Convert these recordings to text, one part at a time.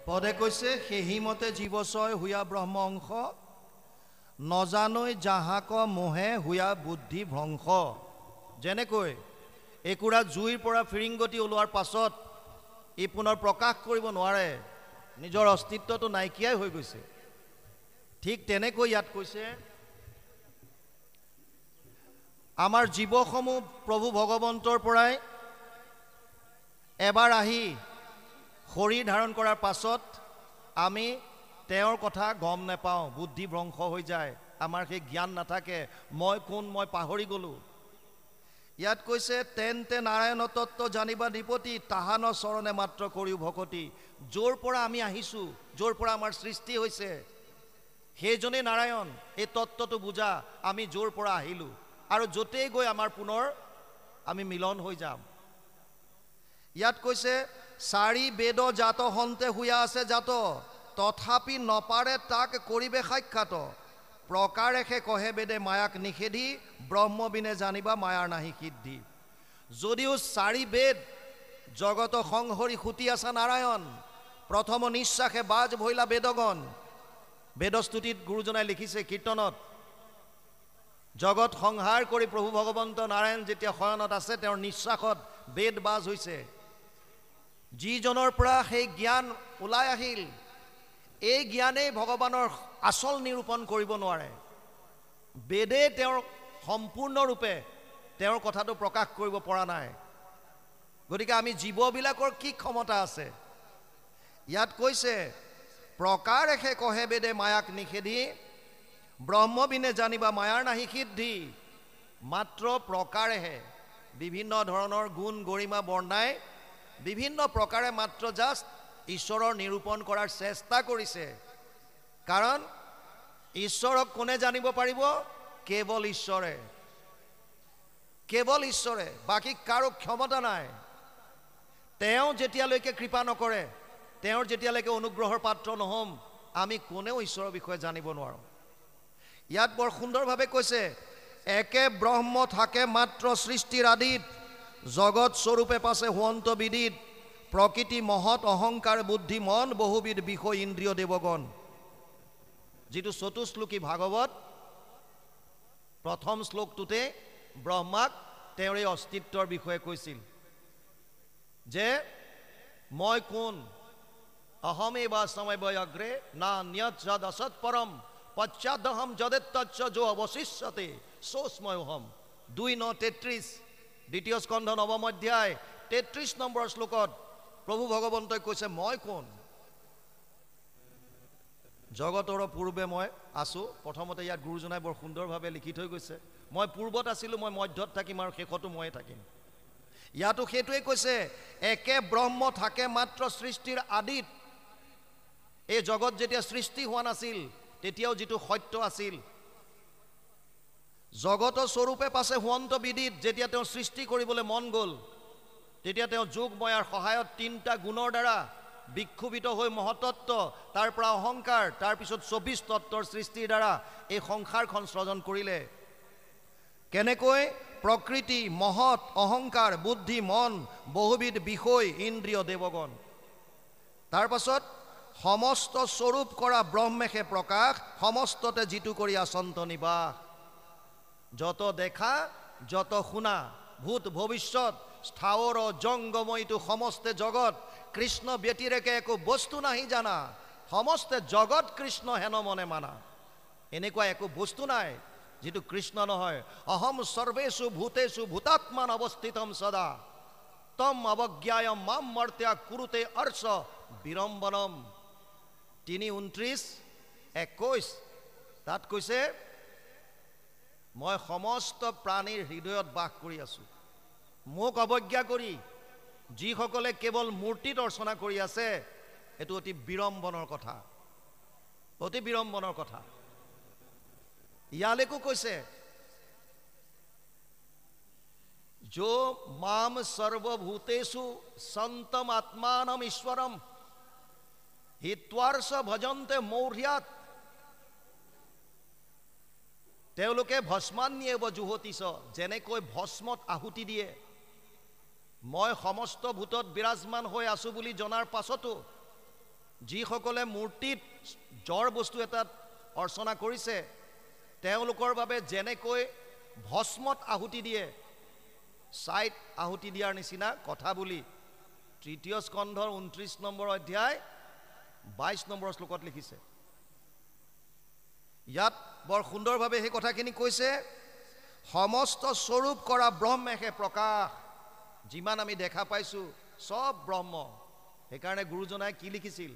পদে কৈছে সেইমতে জীৱছয় হুয়া ব্ৰহ্ম অংশ নজানৈ যাহাক মোহে হুয়া বুদ্ধি ভ্ৰংশ। যেনেকৈ একুৰা জুইৰ পৰা ফিৰিংগতি ওলোৱাৰ পাছত ই পুনৰ প্ৰকাশ কৰিব নোৱাৰে, নিজৰ অস্তিত্বটো নাইকিয়াই হৈ গৈছে, ঠিক তেনেকৈ ইয়াত কৈছে আমাৰ জীৱসমূহ প্ৰভু ভগৱন্তৰ পৰাই এবাৰ আহি শৰীৰ ধাৰণ কৰাৰ পাছত আমি তেওঁৰ কথা গম নাপাওঁ, বুদ্ধি ভ্ৰংশ হৈ যায়, আমাৰ সেই জ্ঞান নাথাকে, মই কোন মই পাহৰি গ'লোঁ। ইয়াত কৈছে তেন্তে নাৰায়ণ তত্ত্ব জানিবা নিপতি তাহান চৰণে মাত্ৰ কৰিও ভকতি। য'ৰ পৰা আমি আহিছোঁ, য'ৰ পৰা আমাৰ সৃষ্টি হৈছে, সেইজনেই নাৰায়ণ। এই তত্ত্বটো বুজা, আমি য'ৰ পৰা আহিলোঁ আৰু য'তেই গৈ আমাৰ পুনৰ আমি মিলন হৈ যাম। ইয়াত কৈছে চাৰি বেদ জাত হন্তে হুয়া আছে জাত তথাপি নপাৰে তাক কৰিবে সাক্ষাৎ। প্ৰকাৰেষে কহে বেদে মায়াক নিষেধি ব্ৰহ্মবিনে জানিবা মায়াৰ নাহি সিদ্ধি। যদিও চাৰি বেদ জগত সংহৰি সুতি আছা নাৰায়ণ, প্ৰথম নিশ্বাসে বাজ ভৈলা বেদগণ। বেদস্তুতিত গুৰুজনাই লিখিছে কীৰ্তনত, জগত সংহাৰ কৰি প্ৰভু ভগৱন্ত নাৰায়ণ যেতিয়া শয়নত আছে, তেওঁৰ নিশ্বাসত বেদ বাজ হৈছে। যিজনৰ পৰা সেই জ্ঞান ওলাই আহিল, এই জ্ঞানেই ভগৱানৰ আচল নিৰূপণ কৰিব নোৱাৰে। বেদে তেওঁৰ সম্পূৰ্ণৰূপে তেওঁৰ কথাটো প্ৰকাশ কৰিব পৰা নাই। গতিকে আমি জীৱবিলাকৰ কি ক্ষমতা আছে? ইয়াত কৈছে প্ৰকাৰেষে কহে বেদে মায়াক নিষেধি ব্ৰহ্মবিনে জানিবা মায়াৰ নাহি সিদ্ধি। মাত্ৰ প্ৰকাৰেহে বিভিন্ন ধৰণৰ গুণ গৰিমা বৰ্ণাই বিভিন্ন প্ৰকাৰে মাত্ৰ জাষ্ট ঈশ্বৰৰ নিৰূপণ কৰাৰ চেষ্টা কৰিছে। কাৰণ ঈশ্বৰক কোনে জানিব পাৰিব? কেৱল ঈশ্বৰে, কেৱল ঈশ্বৰে, বাকী কাৰো ক্ষমতা নাই। তেওঁ যেতিয়ালৈকে কৃপা নকৰে, তেওঁৰ যেতিয়ালৈকে অনুগ্ৰহৰ পাত্ৰ নহ'ম, আমি কোনেও ঈশ্বৰৰ বিষয়ে জানিব নোৱাৰোঁ। ইয়াত বৰ সুন্দৰভাৱে কৈছে একে ব্ৰহ্ম থাকে মাত্ৰ সৃষ্টিৰ আদিত জগত স্বৰূপে পাছে হুৱন্ত বিদিত প্ৰকৃতি মহৎ অহংকাৰ বুদ্ধি মন বহুবিধ বিষয় ইন্দ্ৰিয় দেৱগণ। যিটো চতুশ্লোকী ভাগৱত প্ৰথম শ্লোকটোতে ব্ৰহ্মাক তেওঁৰ এই অস্তিত্বৰ বিষয়ে কৈছিল যে মই কোন, অহমে বা সময় অগ্ৰে না ন্যৎ যদ অসৎ পৰম পশ্চাদহম যদেত্তচ্চ যো অৱশিষ্যতে সোস্ময়হম। 2:33 দ্বিতীয় স্কন্ধ নৱম অধ্যায় 33 নম্বৰ শ্লোকত প্ৰভু ভগৱন্তই কৈছে মই কোন? জগতৰ পূৰ্বে মই আছোঁ। প্ৰথমতে ইয়াত গুৰুজনাই বৰ সুন্দৰভাৱে লিখি থৈ গৈছে, মই পূৰ্বত আছিলোঁ, মই মধ্যত থাকিম আৰু শেষতো ময়ে থাকিম। ইয়াতো সেইটোৱে কৈছে একে ব্ৰহ্ম থাকে মাত্ৰ সৃষ্টিৰ আদিত। এই জগত যেতিয়া সৃষ্টি হোৱা নাছিল, তেতিয়াও যিটো সত্য আছিল, জগত স্বৰূপে পাছে হুৱন্ত বিদিত, যেতিয়া তেওঁ সৃষ্টি কৰিবলৈ মন গ'ল, তেতিয়া তেওঁ যোগময়াৰ সহায়ত 3টা গুণৰ দ্বাৰা বিক্ষোভিত হৈ মহতত্ব, তাৰ পৰা অহংকাৰ, তাৰপিছত 24 তত্ত্বৰ সৃষ্টিৰ দ্বাৰা এই সংসাৰখন সৃজন কৰিলে। কেনেকৈ? প্ৰকৃতি মহৎ অহংকাৰ বুদ্ধি মন বহুবিধ বিষয় ইন্দ্ৰিয় দেৱগণ। তাৰ পাছত সমস্ত স্বৰূপ কৰা ব্ৰহ্মেশে প্ৰকাশ সমস্ততে যিটো কৰি আচন্ত নিবাস। যত দেখা যত শুনা ভূত ভৱিষ্যত স্থাৱৰ জংগময়িটো সমস্তে জগত কৃষ্ণ ব্যতিৰেকে একো বস্তু নাহি জানা সমস্তে জগত কৃষ্ণ হেন মনে মানা। এনেকুৱা একো বস্তু নাই যিটো কৃষ্ণ নহয়। অহম সৰ্বেষু ভূতেষু ভূতাত্মান অৱস্থিতম সদা তম অৱজ্ঞায় মাম মৰ্ত্য কুৰুতে অৰ্চ বিৰম্বনম। 3:29-21 তাত কৈছে মই সমস্ত প্ৰাণীৰ হৃদয়ত বাস কৰি আছোঁ। মোক অৱজ্ঞা কৰি যিসকলে কেৱল মূৰ্তিত অৰ্চনা কৰি আছে, এইটো অতি বিৰম্বনৰ কথা, অতি বিৰম্বনৰ কথা। ইয়ালৈকো কৈছে যো মাম সৰ্বভূতেষু সন্তম আত্মানম ঈশ্বৰম হিত্বাৰ্ষ ভজন্তে মৌৰ্যাত। তেওঁলোকে ভস্মান্যেব জুহতিছ, যেনেকৈ ভস্মত আহুতি দিয়ে, মই সমস্ত ভূতত বিৰাজমান হৈ আছোঁ বুলি জনাৰ পাছতো যিসকলে মূৰ্তিত জ্বৰ বস্তু এটাত অৰ্চনা কৰিছে তেওঁলোকৰ বাবে যেনেকৈ ভস্মত আহুতি দিয়ে, ছাইত আহুতি দিয়াৰ নিচিনা কথা বুলি ৩য় স্কন্ধৰ ২৯ নম্বৰ অধ্যায় ২২ নম্বৰ শ্লোকত লিখিছে। ইয়াত বৰ সুন্দৰভাৱে সেই কথাখিনি কৈছে, সমস্ত স্বৰূপ কৰা ব্ৰহ্মেহে প্ৰকাশ। যিমান আমি দেখা পাইছোঁ চব ব্ৰহ্ম। সেইকাৰণে গুৰুজনাই কি লিখিছিল,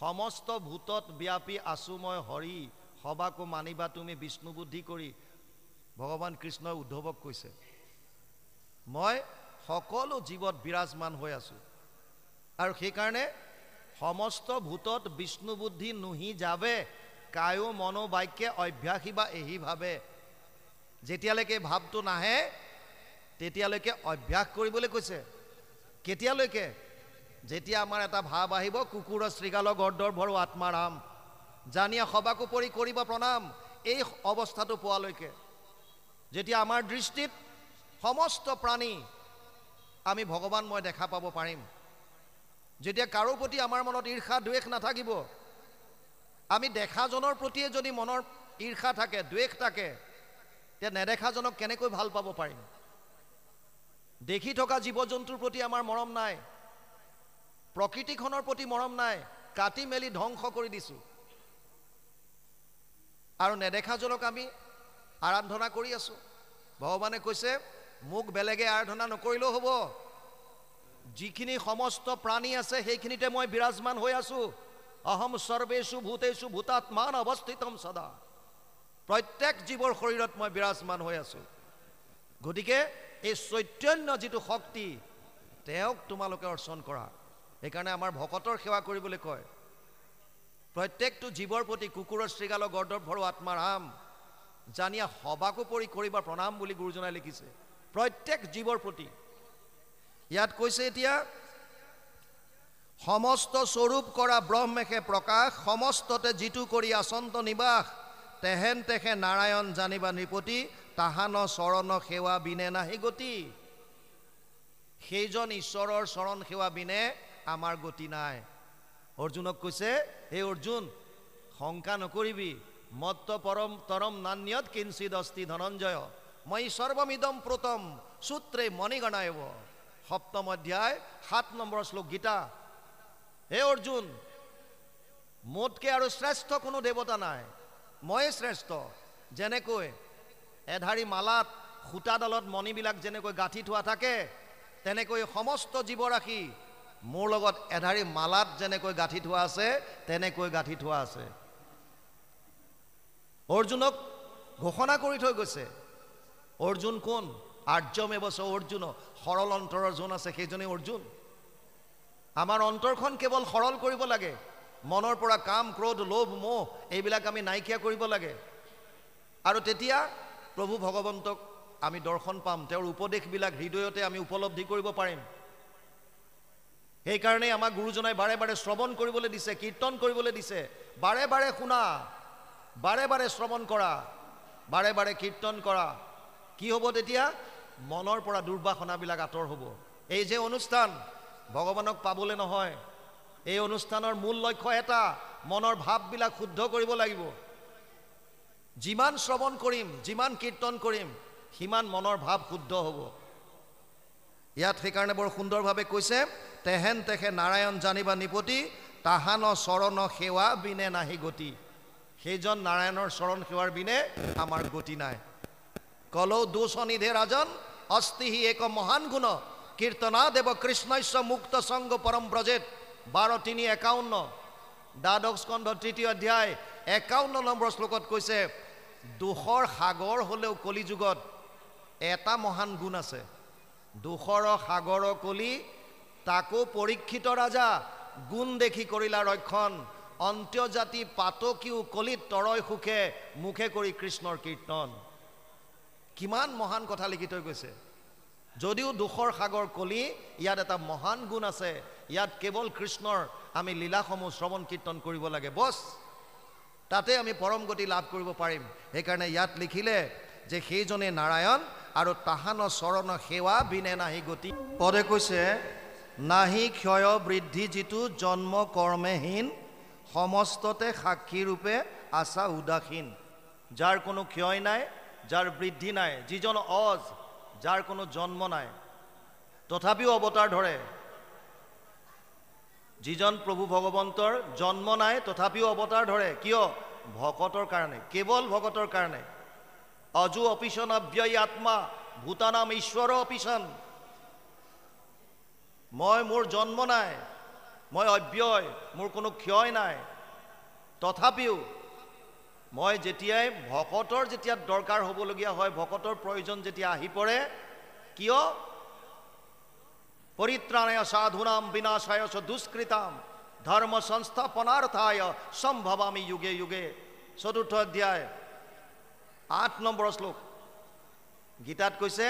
সমস্ত ভূতত ব্যাপী আছো মই হৰি, সবাকো মানিবা তুমি বিষ্ণু বুদ্ধি কৰি। ভগৱান কৃষ্ণই উদ্ধৱক কৈছে, মই সকলো জীৱত বিৰাজমান হৈ আছোঁ, আৰু সেইকাৰণে সমস্ত ভূতত বিষ্ণু বুদ্ধি নুহি যাবে, কায়ো মনো বাক্যে অভ্যাসী বা এহি ভাবে। যেতিয়ালৈকে ভাৱটো নাহে তেতিয়ালৈকে অভ্যাস কৰিবলৈ কৈছে। কেতিয়ালৈকে? যেতিয়া আমাৰ এটা ভাৱ আহিব, কুকুৰৰ শৃগাল গৰ্দৰ ভৰো আত্মাৰাম, জানিয়া সবাকো পৰি কৰিব প্ৰণাম। এই অৱস্থাটো পোৱালৈকে, যেতিয়া আমাৰ দৃষ্টিত সমস্ত প্ৰাণী আমি ভগৱান মই দেখা পাব পাৰিম, যেতিয়া কাৰো প্ৰতি আমাৰ মনত ঈৰ্ষা দ্বেষ নাথাকিব, আমি দেখাজনৰ প্ৰতিয়ে যদি মনৰ ঈৰ্ষা থাকে দ্বেষ থাকে, তেতিয়া নেদেখাজনক কেনেকৈ ভাল পাব পাৰিম? দেখি থকা জীৱ জন্তুৰ প্ৰতি আমাৰ মৰম নাই, প্ৰকৃতিখনৰ প্ৰতি মৰম নাই, কাটি মেলি ধ্বংস কৰি দিছোঁ, আৰু নেদেখাজনক আমি আৰাধনা কৰি আছোঁ। ভগৱানে কৈছে, মোক বেলেগে আৰাধনা নকৰিলেও হ'ব, যিখিনি সমস্ত প্ৰাণী আছে সেইখিনিতে মই বিৰাজমান হৈ আছোঁ। অহম সৰ্বেষু ভূতেষু ভূতাত্মান অৱস্থিতম সদা। প্ৰত্যেক জীৱৰ শৰীৰত মই বিৰাজমান হৈ আছোঁ। গতিকে এই চৈতন্য যিটো শক্তি, তেওঁক তোমালোকে অৰ্চন কৰা। সেইকাৰণে আমাৰ ভকতৰ সেৱা কৰিবলৈ কয়, প্ৰত্যেকটো জীৱৰ প্ৰতি কুকুৰৰ শৃগাল গৰ্দৰ ভৰো আত্মাৰাম, জানিয়া সবাকো পৰি কৰিবা প্ৰণাম বুলি গুৰুজনাই লিখিছে। প্ৰত্যেক জীৱৰ প্ৰতি। ইয়াত কৈছে এতিয়া, সমস্ত স্বৰূপ কৰা ব্ৰহ্মেহে প্ৰকাশ, সমস্ততে যিটো কৰি আচন্ত নিবাস, তেহেন তেখে নাৰায়ণ জানিবা নৃপতি, তাহান চৰণ সেৱা বিনে নাহি গতি। সেইজন ঈশ্বৰৰ চৰণ সেৱা বিনে আমাৰ গতি নাই। অৰ্জুনক কৈছে, হে অৰ্জুন, শংকা নকৰিবি, মত্ত পৰম তৰম নান্যত কিঞ্চিদ অস্তি ধনঞ্জয়, মই সৰ্বমিদম প্ৰোতম সূত্ৰে মণিগণায়ব। ৭ম অধ্যায় ৭ নম্বৰ শ্লোক গীতা। হে অৰ্জুন, মোতকে আৰু শ্ৰেষ্ঠ কোনো দেৱতা নাই, ময়ে শ্ৰেষ্ঠ। যেনেকৈ এধাৰী মালাত সূতাডালত মণিবিলাক যেনেকৈ গাঁঠি থোৱা থাকে, তেনেকৈ সমস্ত জীৱৰাশি মোৰ লগত এধাৰী মালাত যেনেকৈ গাঁঠি থোৱা আছে, তেনেকৈ গাঁঠি থোৱা আছে। অৰ্জুনক ঘোষণা কৰি থৈ গৈছে। অৰ্জুন কোন? আৰ্যমেৱ চ অৰ্জুন, সৰল অন্তৰৰ যোন আছে সেইজনেই অৰ্জুন। আমাৰ অন্তৰখন কেৱল সৰল কৰিব লাগে, মনৰ পৰা কাম ক্ৰোধ লোভ মোহ এইবিলাক আমি নাইকিয়া কৰিব লাগে, আৰু তেতিয়া প্ৰভু ভগৱন্তক আমি দৰ্শন পাম, তেওঁৰ উপদেশবিলাক হৃদয়তে আমি উপলব্ধি কৰিব পাৰিম। সেইকাৰণে আমাক গুৰুজনাই বাৰে বাৰে শ্ৰৱণ কৰিবলৈ দিছে, কীৰ্তন কৰিবলৈ দিছে। বাৰে বাৰে শুনা, বাৰে বাৰে শ্ৰৱণ কৰা, বাৰে বাৰে কীৰ্তন কৰা। কি হ'ব তেতিয়া? মনৰ পৰা দুৰ্বাসনাবিলাক আঁতৰ হ'ব। এই যে অনুষ্ঠান, ভগৱানক পাবলৈ নহয়, এই অনুষ্ঠানৰ মূল লক্ষ্য এটা, মনৰ ভাৱবিলাক শুদ্ধ কৰিব লাগিব। যিমান শ্ৰৱণ কৰিম, যিমান কীৰ্তন কৰিম, সিমান মনৰ ভাৱ শুদ্ধ হ'ব। ইয়াত সেইকাৰণে বৰ সুন্দৰভাৱে কৈছে, তেহেন তেখে নাৰায়ণ জানিবা নিপতি, তাহান চৰণ সেৱা বিনে নাহি গতি। সেইজন নাৰায়ণৰ চৰণ সেৱাৰ বিনে আমাৰ গতি নাই। কলৌ দোষনিধে ৰাজন অস্তিহি এক মহান গুণ, কীৰ্তনা দেৱ কৃষ্ণস্য মুক্ত সংগ পৰম ব্ৰজেত। ১২:৩-৫১ দ্বাদশ স্কন্ধ ৩য় অধ্যায় ৫১ নম্বৰ শ্লোকত কৈছে, দোষৰ সাগৰ হ'লেও কলিযুগত এটা মহান গুণ আছে। দোষৰ সাগৰ কলি, তাকো পৰীক্ষিত ৰাজা, গুণ দেখি কৰিলা ৰক্ষণ, অন্ত্যজাতি পাতকীও কলিত তৰয় সুখে, মুখে কৰি কৃষ্ণৰ কীৰ্তন। কিমান মহান কথা লিখি থৈ গৈছে। যদিও দোষৰ সাগৰ কলি, ইয়াত এটা মহান গুণ আছে। ইয়াত কেৱল কৃষ্ণৰ আমি লীলাসমূহ শ্ৰৱণ কীৰ্তন কৰিব লাগে, বছ, তাতে আমি পৰম গতি লাভ কৰিব পাৰিম। সেইকাৰণে ইয়াত লিখিলে যে সেইজনে নাৰায়ণ, আৰু তাহান চৰণ সেৱা বিনে নাহি গতি। পদে কৈছে, নাহি ক্ষয় বৃদ্ধি যিটো জন্ম কৰ্মেহীন, সমস্ততে সাক্ষী ৰূপে আছা উদাসীন, যাৰ কোনো ক্ষয় নাই, যাৰ বৃদ্ধি নাই, যিজন অজ, যাৰ কোনো জন্ম নাই, তথাপিও অৱতাৰ ধৰে। যিজন প্ৰভু ভগৱন্তৰ জন্ম নাই তথাপিও অৱতাৰ ধৰে। কিয়? ভকতৰ কাৰণে, কেৱল ভকতৰ কাৰণে। অজু অপিশন অব্যয়ী আত্মা ভূতানাম ঈশ্বৰ অপিশন। মোৰ জন্ম নাই, মই অব্যয়, মোৰ কোনো ক্ষয় নাই, তথাপিও মই যেতিয়াই ভকতৰ যেতিয়া দৰকাৰ হ'বলগীয়া হয়, ভকতৰ প্ৰয়োজন যেতিয়া আহি পৰে, কিয়? পৰিত্ৰাণায় সাধূনাম বিনাশায় চ দুষ্কৃতাম ধৰ্ম সংস্থাপনাर्थाय সম্ভৱামি যুগে যুগে। 4ৰ্থ অধ্যায় 8 নম্বৰ শ্লোক। গীতাত কৈছে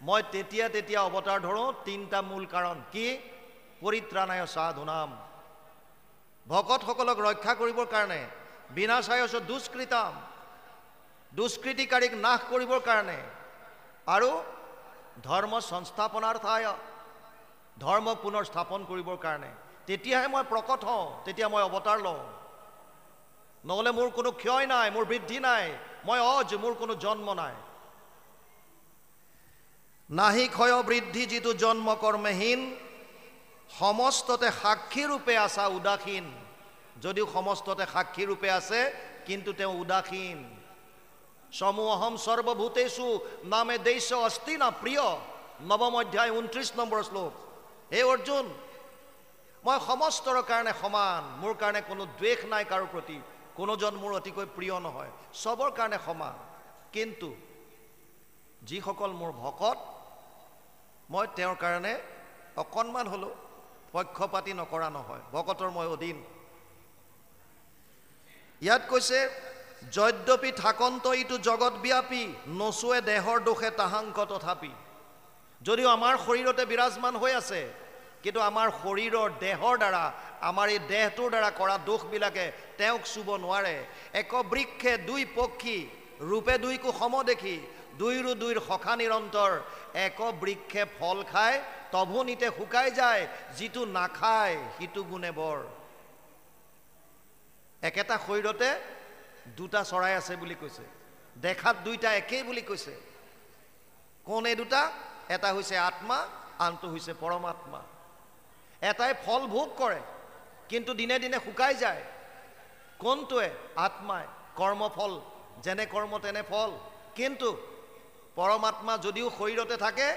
মই তেতিয়া অৱতাৰ ধৰোঁ, 3টা মূল কাৰণ। কি? পৰিত্ৰাণায় সাধূনাম, ভকতসকলক ৰক্ষা কৰিবৰ কাৰণে। বিনাশায় চ দুষ্কৃতাম, দুষ্কৃতিকাৰীক নাশ কৰিবৰ কাৰণে। আৰু ধৰ্ম সংস্থাপনাर्थाय, ধৰ্ম পুনৰ স্থাপন কৰিবৰ কাৰণে। তেতিয়াহে মই প্ৰকট হওঁ, তেতিয়া মই অৱতাৰ লওঁ। নহ'লে মোৰ কোনো ক্ষয় নাই, মোৰ বৃদ্ধি নাই, মই অজ, মোৰ কোনো জন্ম নাই। নাহি ক্ষয় বৃদ্ধি যিটো জন্ম কৰ্মহীন, সমস্ততে সাক্ষী ৰূপে আছা উদাসীন। যদিও সমস্ততে সাক্ষী ৰূপে আছে, কিন্তু তেওঁ উদাসীন। সমূহম সৰ্বভূতেষু নামে দেশ অস্তি না প্ৰিয়। 9ম অধ্যায় 29 নম্বৰ শ্লোক। হে অৰ্জুন, মই সমস্তৰ কাৰণে সমান, মোৰ কাৰণে কোনো দ্বেষ নাই কাৰো প্ৰতি, কোনোজন মোৰ অতিকৈ প্ৰিয় নহয়, চবৰ কাৰণে সমান। কিন্তু যিসকল মোৰ ভকত, মই তেওঁৰ কাৰণে অকণমান হ'লেও পক্ষপাতি নকৰা নহয়, ভকতৰ মই অধীন। ইয়াত কৈছে যদ্যপি থাকন্ত ইটো জগত ব্যাপী, নচুৱে দেহৰ দোষে তাহাংক তথাপি। যদিও আমাৰ শৰীৰতে বিৰাজমান হৈ আছে, কিন্তু আমাৰ শৰীৰৰ দেহৰ দ্বাৰা, আমাৰ এই দেহটোৰ দ্বাৰা কৰা দোষবিলাকে তেওঁক চুব নোৱাৰে। এক বৃক্ষে দুই পক্ষী, ৰূপে দুইকো সম দেখি, দুইৰো দুইৰ সখা নিৰন্তৰ। এক বৃক্ষে ফল খায়, তভু নিতে শুকাই যায়, যিটো নাখায় সিটো গুণে বৰ। একেটা শৰীৰতে দুটা চৰাই আছে বুলি কৈছে, দেখাত দুইটা একেই বুলি কৈছে। কোন এই দুটা? এটা হৈছে আত্মা, আনটো হৈছে পৰমাত্মা। এটাই ফল ভোগ কৰে, কিন্তু দিনে দিনে শুকাই যায়। কোনটোৱে? আত্মাই। কৰ্মফল, যেনে কৰ্ম তেনে ফল। কিন্তু পৰমাত্মা যদিও শৰীৰতে থাকে,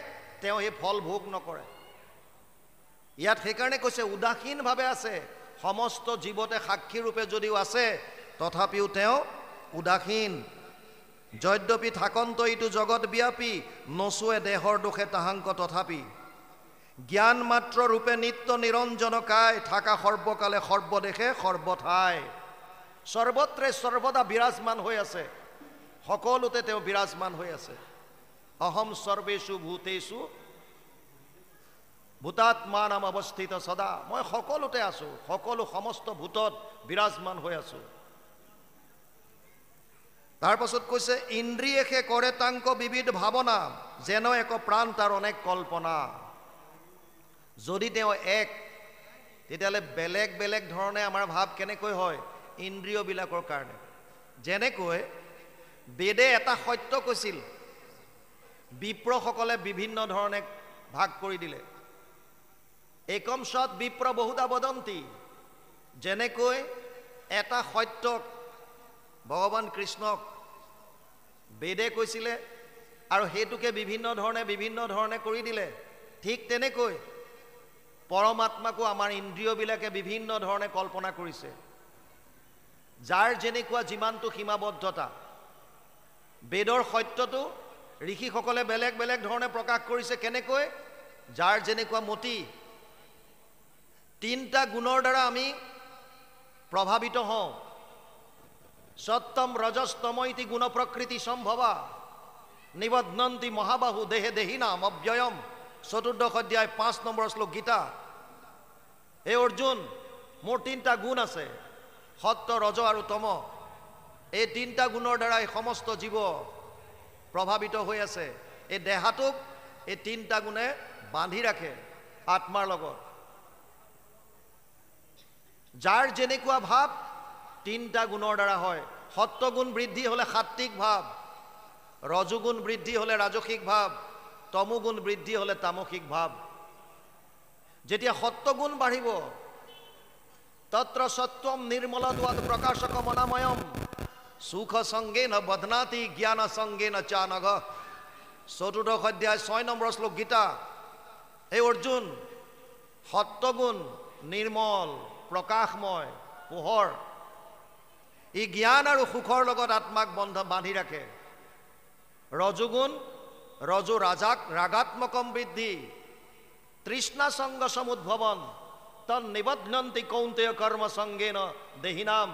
তেওঁ সেই ফল ভোগ নকৰে। ইয়াত সেইকাৰণে কৈছে উদাসীনভাৱে আছে। সমস্ত জীৱতে সাক্ষী ৰূপে যদিও আছে, তথাপিও তেওঁ উদাসীন। যদ্যপি থাকন্ত ইটো জগত ব্যাপী, নচুৱে দেহৰ দোষে তাহাংক তথাপি। জ্ঞান মাত্ৰ ৰূপে নিত্য নিৰঞ্জন কায়, থাকা সৰ্বকালে সৰ্বদেশে সৰ্বঠাই। সৰ্বত্ৰে সৰ্বদা বিৰাজমান হৈ আছে, সকলোতে তেওঁ বিৰাজমান হৈ আছে। অহম সৰ্বেষু ভূতেষু ভূতাত্মা নাম অৱস্থিত সদা। মই সকলোতে আছোঁ, সকলো সমস্ত ভূতত বিৰাজমান হৈ আছোঁ। তাৰ পাছত কৈছে ইন্দ্ৰিয়েষে কৰে তাংক বিবিধ ভাৱনা, যেন এক প্ৰাণ তাৰ অনেক কল্পনা। যদি তেওঁ এক, তেতিয়াহ'লে বেলেগ বেলেগ ধৰণে আমাৰ ভাৱ কেনেকৈ হয়? ইন্দ্ৰিয়বিলাকৰ কাৰণে। যেনেকৈ বেদে এটা সত্য কৈছিল, বিপ্ৰসকলে বিভিন্ন ধৰণে ভাগ কৰি দিলে। একম সৎ বিপ্ৰ বহুধা বদন্তি। যেনেকৈ এটা সত্যক ভগৱান কৃষ্ণক বেদে কৈছিলে আৰু সেইটোকে বিভিন্ন ধৰণে কৰি দিলে, ঠিক তেনেকৈ পৰমাত্মাকো আমাৰ ইন্দ্ৰিয়বিলাকে বিভিন্ন ধৰণে কল্পনা কৰিছে। যাৰ যেনেকুৱা যিমানটো সীমাবদ্ধতা, বেদৰ সত্যটো ঋষিসকলে বেলেগ বেলেগ ধৰণে প্ৰকাশ কৰিছে। কেনেকৈ? যাৰ যেনেকুৱা মতি। 3টা গুণৰ দ্বাৰা আমি প্ৰভাৱিত হওঁ। সত্যম ৰজস্তম ইতি গুণ প্ৰকৃতি সম্ভৱা, নিবধ্নন্তি মহাবাহু দেহে দেহিনাম অব্যয়ম। 4ৰ্থ অধ্যায় 5 নম্বৰ শ্লোক গীতা। হে অৰ্জুন, মোৰ 3টা গুণ আছে, সত্য, ৰজ আৰু তম। এই 3টা গুণৰ দ্বাৰা এই সমস্ত জীৱ প্ৰভাৱিত হৈ আছে। এই দেহাটোক এই 3টা গুণে বান্ধি ৰাখে আত্মাৰ লগত। যাৰ যেনেকুৱা ভাৱ তিনিটা গুণৰ দ্বাৰা হয়। সত্বগুণ বৃদ্ধি হ'লে সাত্বিক ভাৱ, ৰজোগুণ বৃদ্ধি হ'লে ৰাজসিক ভাৱ, তমোগুণ বৃদ্ধি হ'লে তামসিক ভাৱ। যেতিয়া সত্বগুণ বাঢ়িব, তত্ৰ সত্বম নিৰ্মলত্বাৎ প্ৰকাশক মনাময়ম সুখ সঙ্গেন বধ্নাতি জ্ঞান সঙ্গেন চানঘ। ৪ৰ্থ অধ্যায় ৬ নম্বৰ শ্লোক গীতা। এই অৰ্জুন, সত্বগুণ নিৰ্মল, প্ৰকাশময়, পোহৰ, ই জ্ঞান আৰু সুখৰ লগত আত্মাক বান্ধি ৰাখে। ৰজোগুণ, ৰজো ৰাগাত্মকম বৃদ্ধি, তৃষ্ণা সংগ সমুদ্ভৱন তন নিবধ্নন্তি কৌন্তেয় কৰ্ম সঙ্গেন দেহিনাম।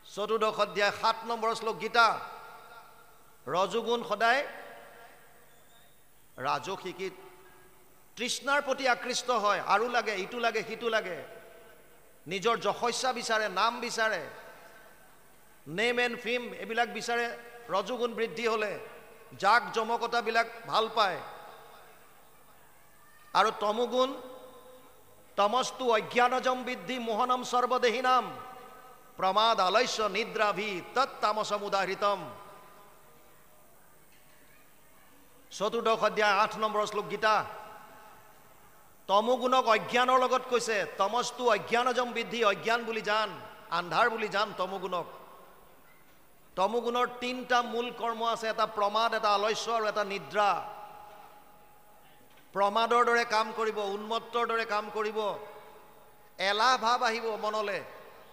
৪ৰ্থ অধ্যায় ৭ নম্বৰ শ্লোক গীতা। ৰজোগুণ সদায় ৰাজসিকীত তৃষ্ণাৰ প্ৰতি আকৃষ্ট হয়, আৰু লাগে, ইটো লাগে, সিটো লাগে, নিজৰ যশস্যা বিচাৰে, নাম বিচাৰে, নেম এণ্ড ফেম এইবিলাক বিচাৰে। ৰজোগুণ বৃদ্ধি হ'লে জাক জমকতাবিলাক ভাল পায়। আৰু তমোগুণ, তমস্তু অজ্ঞানজম বৃদ্ধি মোহনম সৰ্বদেহিনাম প্ৰমাদ আলস্য নিদ্ৰাভি তৎতামসম উদাহৃতম। ৪ৰ্থ অধ্যায় ৮ নম্বৰ শ্লোক গীতা। তমোগুণক অজ্ঞানৰ লগত কৈছে। তমস্তু অজ্ঞানজম বৃদ্ধি, অজ্ঞান বুলি জান, আন্ধাৰ বুলি জান তমোগুণক। তমোগুণৰ তিনিটা মূল কৰ্ম আছে, এটা প্ৰমাদ, এটা আলস্য আৰু এটা নিদ্ৰা। প্ৰমাদৰ দৰে কাম কৰিব, উন্মত্তৰ দৰে কাম কৰিব, এলাহ ভাৱ আহিব মনলৈ,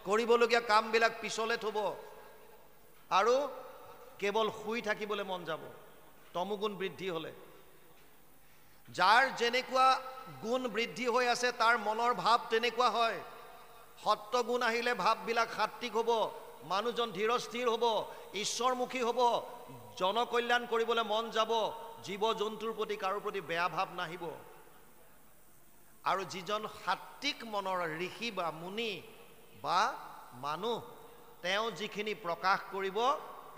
কৰিবলগীয়া কামবিলাক পিছলৈ থ'ব, আৰু কেৱল শুই থাকিবলৈ মন যাব তমোগুণ বৃদ্ধি হ'লে। যাৰ যেনেকুৱা গুণ বৃদ্ধি হৈ আছে তাৰ মনৰ ভাৱ তেনেকুৱা হয়। সত্বগুণ আহিলে ভাৱবিলাক সাত্বিক হ'ব, মানুহজন ধীৰস্থিৰ হ'ব, ঈশ্বৰমুখী হ'ব, জনকল্যাণ কৰিবলৈ মন যাব, জীৱ জন্তুৰ প্ৰতি কাৰো প্ৰতি বেয়া ভাৱ নাহিব। আৰু যিজন সাত্বিক মনৰ ঋষি বা মুনি বা মানুহ, তেওঁ যিখিনি প্ৰকাশ কৰিব,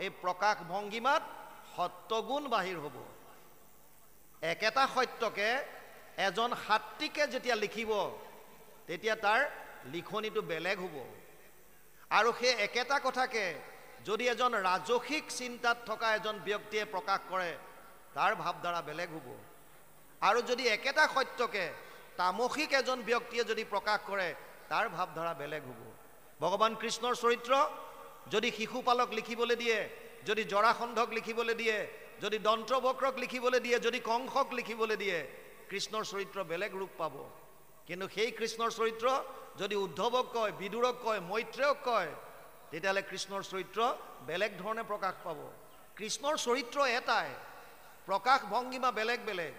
এই প্ৰকাশ ভংগীমাত সত্বগুণ বাহিৰ হ'ব। একেটা সত্যকে এজন সাত্বিকে যেতিয়া লিখিব, তেতিয়া তাৰ লিখনিটো বেলেগ হ'ব। আৰু সেই একেটা কথাকে যদি এজন ৰাজসিক চিন্তাত থকা এজন ব্যক্তিয়ে প্ৰকাশ কৰে, তাৰ ভাৱধাৰা বেলেগ হ'ব। আৰু যদি একেটা সত্যকে তামসিক এজন ব্যক্তিয়ে যদি প্ৰকাশ কৰে, তাৰ ভাৱধাৰা বেলেগ হ'ব। ভগৱান কৃষ্ণৰ চৰিত্ৰ যদি শিশুপালক লিখিবলৈ দিয়ে, যদি জৰাসন্ধক লিখিবলৈ দিয়ে, যদি দন্তবক্ৰক লিখিবলৈ দিয়ে, যদি কংসক লিখিবলৈ দিয়ে, কৃষ্ণৰ চৰিত্ৰ বেলেগ ৰূপ পাব। কিন্তু সেই কৃষ্ণৰ চৰিত্ৰ যদি উদ্ধৱক কয়, বিদুৰক কয়, মৈত্ৰেয়ক কয়, তেতিয়াহ'লে কৃষ্ণৰ চৰিত্ৰ বেলেগ ধৰণে প্ৰকাশ পাব। কৃষ্ণৰ চৰিত্ৰ এটাই, প্ৰকাশ ভংগীমা বেলেগ বেলেগ।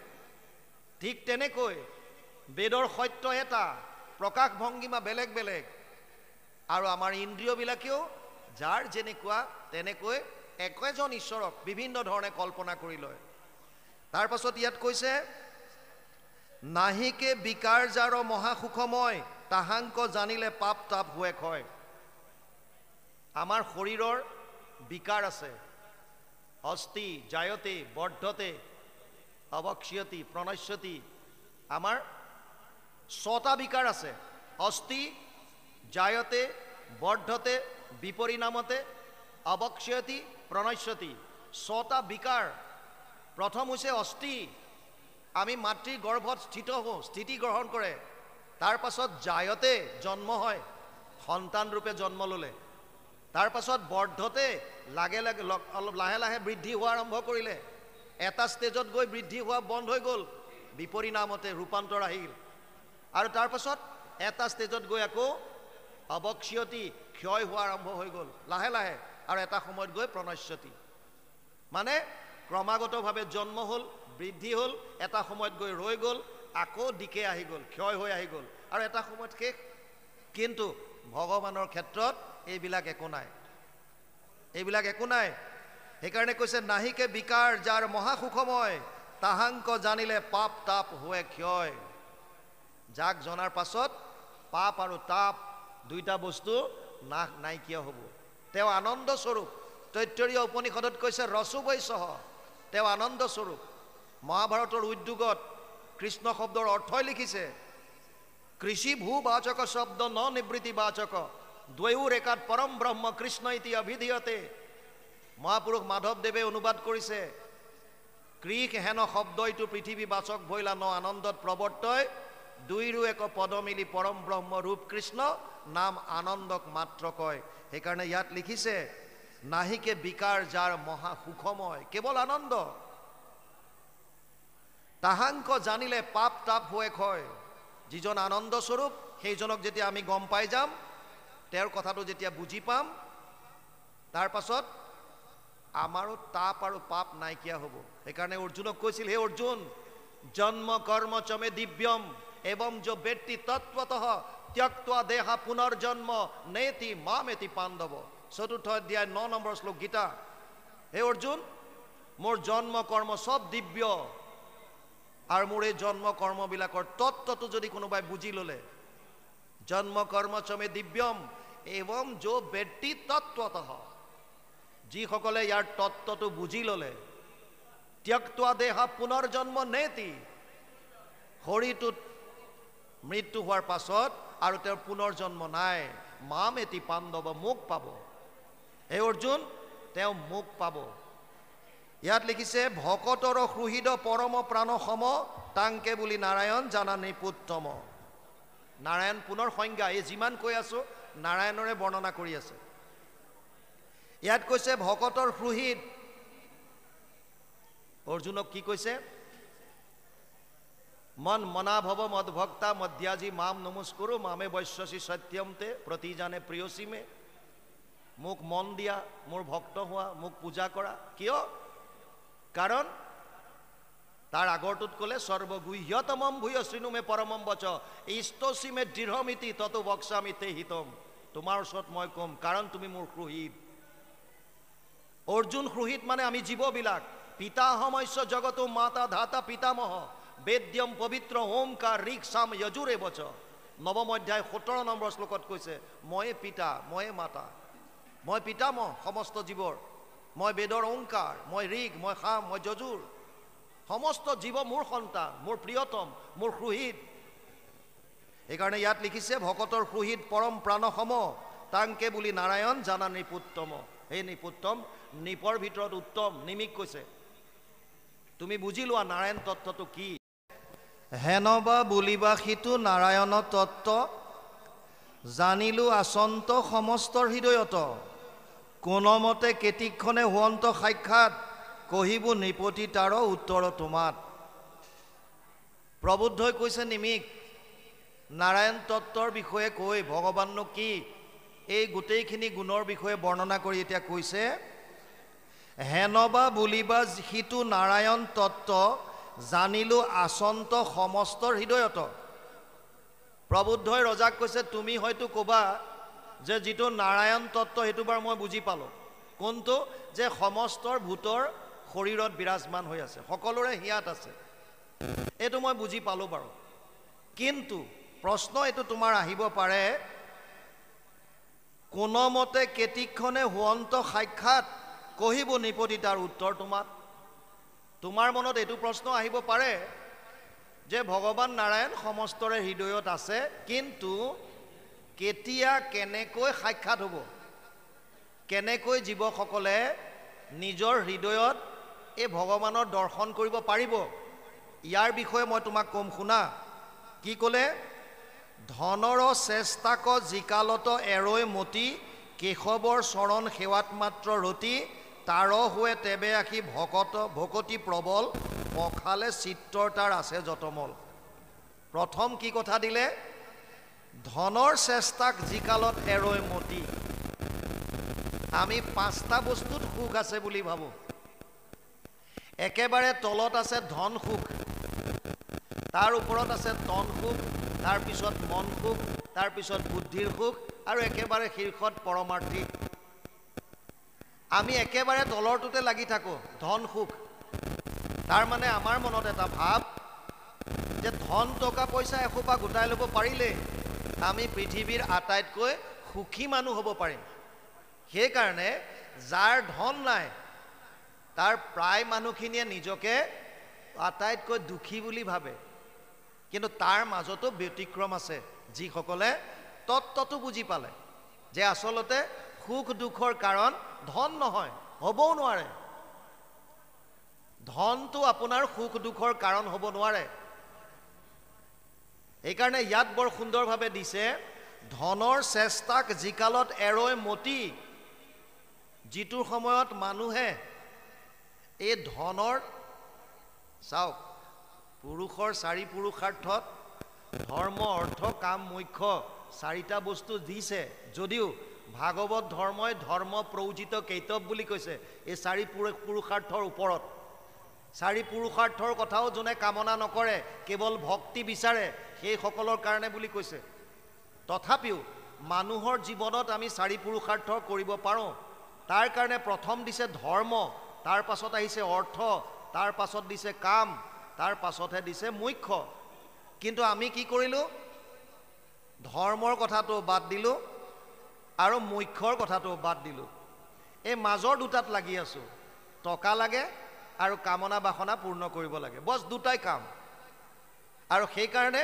ঠিক তেনেকৈ বেদৰ সত্য এটা, প্ৰকাশ ভংগীমা বেলেগ বেলেগ। আৰু আমাৰ ইন্দ্ৰিয়বিলাকেও যাৰ যেনেকুৱা তেনেকৈ একেজন ঈশ্বৰক বিভিন্ন ধৰণে কল্পনা কৰি লয়। তাৰ পাছত ইয়াত কৈছে, নাহিকে বিকাৰ যাৰ মহাসুখময় তাহাংক জানিলে পাপ তাপ হুৱে ক্ষয়। আমাৰ শৰীৰৰ বিকাৰ আছে, অস্থি জায়তে বৰ্ধতে অৱক্ষয়তি প্ৰণশ্যতি। আমাৰ 6টা বিকাৰ আছে, অস্থি জায়তে বৰ্ধতে বিপৰিণামতে অৱক্ষয়তি প্ৰণশ্যতি। 6টা বিকাৰ। প্ৰথম হৈছে অস্থি, আমি মাতৃৰ গৰ্ভত স্থিত হওঁ, স্থিতি গ্ৰহণ কৰে। তাৰ পাছত জায়তে জন্ম হয়, সন্তান ৰূপে জন্ম ল'লে। তাৰ পাছত বৰ্ধতে অলপ লাহে লাহে বৃদ্ধি হোৱা আৰম্ভ কৰিলে, এটা ষ্টেজত গৈ বৃদ্ধি হোৱা বন্ধ হৈ গ'ল, বিপৰিণামতে ৰূপান্তৰ আহিল। আৰু তাৰ পাছত এটা ষ্টেজত গৈ আকৌ অৱক্ষয়তি ক্ষয় হোৱা আৰম্ভ হৈ গ'ল লাহে লাহে, আৰু এটা সময়ত গৈ প্ৰণশ্যতি। মানে ক্ৰমাগতভাৱে জন্ম হ'ল, বৃদ্ধি হ'ল, এটা সময়ত গৈ ৰৈ গ'ল, আকৌ দিকে আহি গ'ল, ক্ষয় হৈ আহি গ'ল, আৰু এটা সময়ত শেষ। কিন্তু ভগৱানৰ ক্ষেত্ৰত এইবিলাক একো নাই, এইবিলাক একো নাই। সেইকাৰণে কৈছে, নাহিকে বিকাৰ যাৰ মহাসুখময় তাহাংক জানিলে পাপ তাপ হুৱে ক্ষয়। যাক জনাৰ পাছত পাপ আৰু তাপ দুইটা বস্তু নাইকিয়া হ'ব। তেওঁ আনন্দ স্বৰূপ। তৈত্তৰীয় উপনিষদত কৈছে ৰসোবৈসহ, তেওঁ আনন্দ স্বৰূপ। মহাভাৰতৰ উদ্যোগত কৃষ্ণ শব্দৰ অৰ্থই লিখিছে, কৃষি ভূবাচক শব্দ ন নিবৃত্তিবাচক দ্বয়োৰ একাত পৰম ব্ৰহ্ম কৃষ্ণ ইতি অভিধীয়তে। মহাপুৰুষ মাধৱদেৱে অনুবাদ কৰিছে, কৃষ হেন শব্দ ইটো পৃথিৱীবাচক ভৈলা ন আনন্দত প্ৰৱৰ্তয়, দুইৰো এক পদ মিলি পৰম ব্ৰহ্ম ৰূপ কৃষ্ণ নাম আনন্দক মাত্ৰ কয়। সেইকাৰণে ইয়াত লিখিছে, নাহিকে বিকাৰ যাৰ মহা সুখময় কেৱল আনন্দ, তাহাংক জানিলে পাপ তাপ হৈ হয়। যিজন আনন্দ স্বৰূপ সেইজনক যেতিয়া আমি গম পাই যাম, তেওঁৰ কথাটো যেতিয়া বুজি পাম, তাৰ পাছত আমাৰো তাপ আৰু পাপ নাইকিয়া হ'ব। সেইকাৰণে অৰ্জুনক কৈছিল, হে অৰ্জুন, জন্ম কৰ্ম চমে দিব্যম এবং যো ব্যক্তি তত্ত্বতঃ ত্যক্ত্বা দেহা পুনৰ্জন্ম নেতি মামেতি পাণ্ডৱ। ৪ৰ্থ অধ্যায় ৯ নম্বৰ শ্লোক গীতা। হে অৰ্জুন, মোৰ জন্ম কৰ্ম চব দিব্য, আৰু মোৰ এই জন্ম কৰ্মবিলাকৰ তত্ত্বটো যদি কোনোবাই বুজি ল'লে, জন্ম কৰ্ম চমে দিব্যম এবং যো ব্যক্তি তত্ত্বতঃ, যিসকলে ইয়াৰ তত্ত্বটো বুজি ল'লে, ত্যক্ত্বা দেহা পুনৰ্জন্ম নেতি, শৰীৰটোত মৃত্যু হোৱাৰ পাছত আৰু তেওঁৰ পুনৰ্জন্ম নাই, মাম এটি পাণ্ডৱ, মোক পাব। হে অৰ্জুন, তেওঁ মোক পাব। ইয়াত লিখিছে, ভকতৰ সুহৃদ পৰম প্ৰাণ সম তাংকে বুলি নাৰায়ণ জানা নিপুত্তম। নাৰায়ণ পুনৰ সংজ্ঞা, এই যিমান কৈ আছো নাৰায়ণৰে বৰ্ণনা কৰি আছে। ইয়াত কৈছে ভকতৰ সুহৃদ। অৰ্জুনক কি কৈছে? মন মনা ভৱ মদ ভক্তা মধ্যাজি মাম নমস্কুৰু মামে বৈশ্যসী সত্যমতে প্ৰতিজানে প্ৰিয়সীমে। মোক মন দিয়া, মোৰ ভক্ত হোৱা, মোক পূজা কৰা। কিয়? কাৰণ তাৰ আগৰটোত ক'লে, সৰ্বগুহ্যতমম ভূয় শ্ৰীনুমে পৰমম বচ ইষ্টসীমে দৃঢ়মিতি ততো বক্সামি তে হিতম। তোমাৰ ওচৰত মই ক'ম, কাৰণ তুমি মোৰ সুহৃদ। অৰ্জুন সুহৃদ মানে আমি জীৱবিলাক। পিতাহমস্য জগত মাতা ধাতা পিতামহ বেদ্যম পবিত্ৰ ওমকাৰ ঋক সাম যজুৰে বচ। ৯ম অধ্যায় ১৭ নম্বৰ শ্লোকত কৈছে, ময়ে পিতা, ময়ে মাতা, মই পিতামহ সমস্ত জীৱৰ, মই বেদৰ ওংকাৰ, মই ঋক, মই সাম, মই যজুৰ। সমস্ত জীৱ মোৰ সন্তান, মোৰ প্ৰিয়তম, মোৰ সুহৃদ। সেইকাৰণে ইয়াত লিখিছে, ভকতৰ সুহৃদ পৰম প্ৰাণ সম তাংকে বুলি নাৰায়ণ জানা নিপুত্তম। সেই নিপুত্তম, নিপৰ ভিতৰত উত্তম, নিমিক কৈছে। তুমি বুজি লোৱা নাৰায়ণ তত্ত্বটো কি। হেনবা বুলিবা সিটো নাৰায়ণ তত্ত্ব, জানিলো আচন্ত সমস্তৰ হৃদয়ত, কোনোমতে কেতিক্ষণে হোৱন্ত সাক্ষাৎ, কহিব নৃপতি তাৰ উত্তৰ তোমাত। প্ৰবুদ্ধই কৈছে নিমিক, নাৰায়ণ তত্ত্বৰ বিষয়ে কৈ ভগৱাননো কি, এই গোটেইখিনি গুণৰ বিষয়ে বৰ্ণনা কৰি এতিয়া কৈছে, হেনবা বুলিবা সিটো নাৰায়ণ তত্ত্ব, জানিলো আচন্ত সমস্তৰ হৃদয়ত। প্ৰবুদ্ধই ৰজাক কৈছে, তুমি হয়তো ক'বা যে যিটো নাৰায়ণ তত্ত্ব সেইটো বাৰু মই বুজি পালোঁ, কোনটো? যে সমস্তৰ ভূতৰ শৰীৰত বিৰাজমান হৈ আছে, সকলোৰে হিয়াত আছে, এইটো মই বুজি পালোঁ বাৰু। কিন্তু প্ৰশ্ন এইটো তোমাৰ আহিব পাৰে, কোনোমতে কেতিক্ষণে হোৱন্ত সাক্ষাৎ, কহিব নৃপতি তাৰ উত্তৰ তোমাত। তোমাৰ মনত এইটো প্ৰশ্ন আহিব পাৰে যে ভগৱান নাৰায়ণ সমস্তৰে হৃদয়ত আছে, কিন্তু কেতিয়া কেনেকৈ সাক্ষাৎ হ'ব, কেনেকৈ জীৱসকলে নিজৰ হৃদয়ত এই ভগৱানৰ দৰ্শন কৰিব পাৰিব, ইয়াৰ বিষয়ে মই তোমাক ক'ম, শুনা। কি ক'লে? ধনৰ চেষ্টাক জিকালত এৰৈ মতি, কেশৱৰ চৰণ সেৱাত মাত্ৰ ৰতি, তাৰ হোৱে তেবে আখি ভকতি প্ৰবল, পখালে চিত্ৰৰ তাৰ আছে যতমল। প্ৰথম কি কথা দিলে? ধনৰ চেষ্টাক জিকালত এৰৈ মতি। আমি 5টা বস্তুত সুখ আছে বুলি ভাবোঁ। একেবাৰে তলত আছে ধন সুখ, তাৰ ওপৰত আছে তন সুখ, তাৰপিছত মন সুখ, তাৰপিছত বুদ্ধিৰ সুখ, আৰু একেবাৰে শীৰ্ষত পৰমাৰ্থিক। আমি একেবাৰে তলৰটোতে লাগি থাকোঁ, ধন সুখ। তাৰ মানে আমাৰ মনত এটা ভাৱ যে ধন টকা পইচা এসোপা গোটাই ল'ব পাৰিলে আমি পৃথিৱীৰ আটাইতকৈ সুখী মানুহ হ'ব পাৰিম। সেইকাৰণে যাৰ ধন নাই তাৰ প্ৰায় মানুহখিনিয়ে নিজকে আটাইতকৈ দুখী বুলি ভাবে, কিন্তু তাৰ মাজতো ব্যতিক্ৰম আছে। যিসকলে তত্ত্বটো বুজি পালে যে আচলতে সুখ দুখৰ কাৰণ ধন নহয়, হ'বও নোৱাৰে। ধনটো আপোনাৰ সুখ দুখৰ কাৰণ হ'ব নোৱাৰে। এইকাৰণে ইয়াত বৰ সুন্দৰভাৱে দিছে, ধনৰ চেষ্টাক যিকালত এৰৈ মতি, যিটো সময়ত মানুহে এই ধনৰ, চাওক, পুৰুষৰ 4 পুৰুষাৰ্থত ধৰ্ম অৰ্থ কাম মোক্ষ 4টা বস্তু দিছে, যদিও ভাগৱত ধৰ্মই ধৰ্ম প্ৰয়োজিত কেতৱ বুলি কৈছে এই 4 পুৰুষাৰ্থৰ ওপৰত। 4 পুৰুষাৰ্থৰ কথাও যোনে কামনা নকৰে, কেৱল ভক্তি বিচাৰে, সেইসকলৰ কাৰণে বুলি কৈছে। তথাপিও মানুহৰ জীৱনত আমি 4 পুৰুষাৰ্থ কৰিব পাৰোঁ। তাৰ কাৰণে প্ৰথম দিছে ধৰ্ম, তাৰ পাছত আহিছে অৰ্থ, তাৰ পাছত দিছে কাম, তাৰ পাছতহে দিছে মোক্ষ। কিন্তু আমি কি কৰিলোঁ? ধৰ্মৰ কথাটো বাদ দিলোঁ আৰু মোক্ষৰ কথাটো বাদ দিলোঁ। এই মাজৰ দুটাত লাগি আছোঁ। টকা লাগে আৰু কামনা বাসনা পূৰ্ণ কৰিব লাগে, বছ দুটাই কাম। আৰু সেইকাৰণে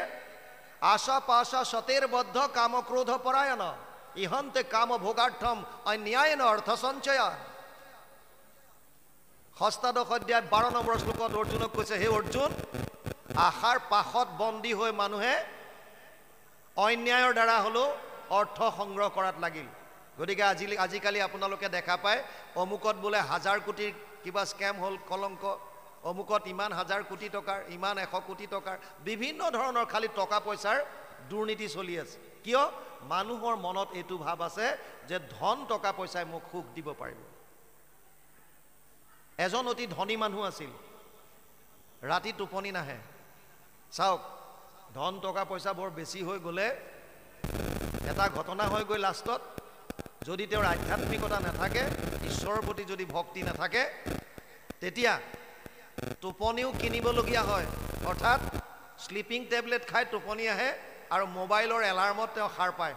আশা পাশা সতেৰ বদ্ধ কাম ক্ৰোধ পৰায়ণ ইহন্তে কাম ভোগাৰ্থম অন্যায়ন অৰ্থ সঞ্চয়। ষষ্ঠাদশ অধ্যায় 12 নম্বৰ শ্লোকত অৰ্জুনক কৈছে, হে অৰ্জুন, আশাৰ পাশত বন্দী হৈ মানুহে অন্যায়ৰ দ্বাৰা হ'লেও অৰ্থ সংগ্ৰহ কৰাত লাগিল। গতিকে আজিকালি আপোনালোকে দেখা পায়, অমুকত বোলে 1000 কোটিৰ কিবা স্কেম হ'ল, কলংক, অমুকত ইমান 1000 কোটি টকাৰ, ইমান 100 কোটি টকাৰ, বিভিন্ন ধৰণৰ খালি টকা পইচাৰ দুৰ্নীতি চলি আছে। কিয়? মানুহৰ মনত এইটো ভাৱ আছে যে ধন টকা পইচাই মোক সুখ দিব পাৰিব। এজন অতি ধনী মানুহ আছিল, ৰাতি টোপনি নাহে। চাওক, ধন টকা পইচা বৰ বেছি হৈ গ'লে এটা ঘটনা হৈ গৈ লাষ্টত, যদি তেওঁৰ আধ্যাত্মিকতা নাথাকে, ঈশ্বৰৰ প্ৰতি যদি ভক্তি নাথাকে, তেতিয়া টোপনিও কিনিবলগীয়া হয়। অৰ্থাৎ স্লিপিং টেবলেট খাই টোপনি আহে আৰু মোবাইলৰ এলাৰ্মত তেওঁ সাৰ পায়।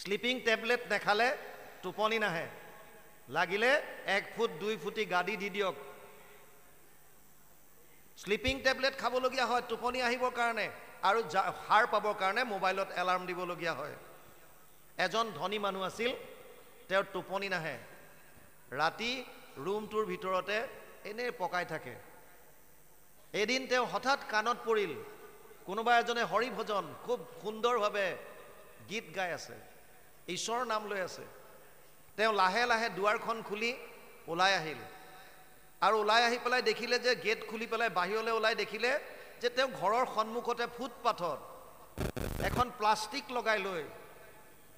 স্লিপিং টেবলেট নেখালে টোপনি নাহে, লাগিলে 1 ফুট 2 ফুটি গাদী দি দিয়ক। স্লিপিং টেবলেট খাবলগীয়া হয় টোপনি আহিবৰ কাৰণে, আৰু সাৰ পাবৰ কাৰণে মোবাইলত এলাৰ্ম দিবলগীয়া হয়। এজন ধনী মানুহ আছিল, তেওঁৰ টোপনি নাহে, ৰাতি ৰুমটোৰ ভিতৰতে এনেই পকাই থাকে। এদিন তেওঁ হঠাৎ কাণত পৰিল, কোনোবা এজনে হৰি ভজন খুব সুন্দৰভাৱে গীত গাই আছে, ঈশ্বৰৰ নাম লৈ আছে। তেওঁ লাহে লাহে দুৱাৰখন খুলি ওলাই আহিল, আৰু ওলাই আহি পেলাই দেখিলে যে গেট খুলি পেলাই বাহিৰলৈ ওলাই দেখিলে যে তেওঁ ঘৰৰ সন্মুখতে ফুটপাথত এখন প্লাষ্টিক লগাই লৈ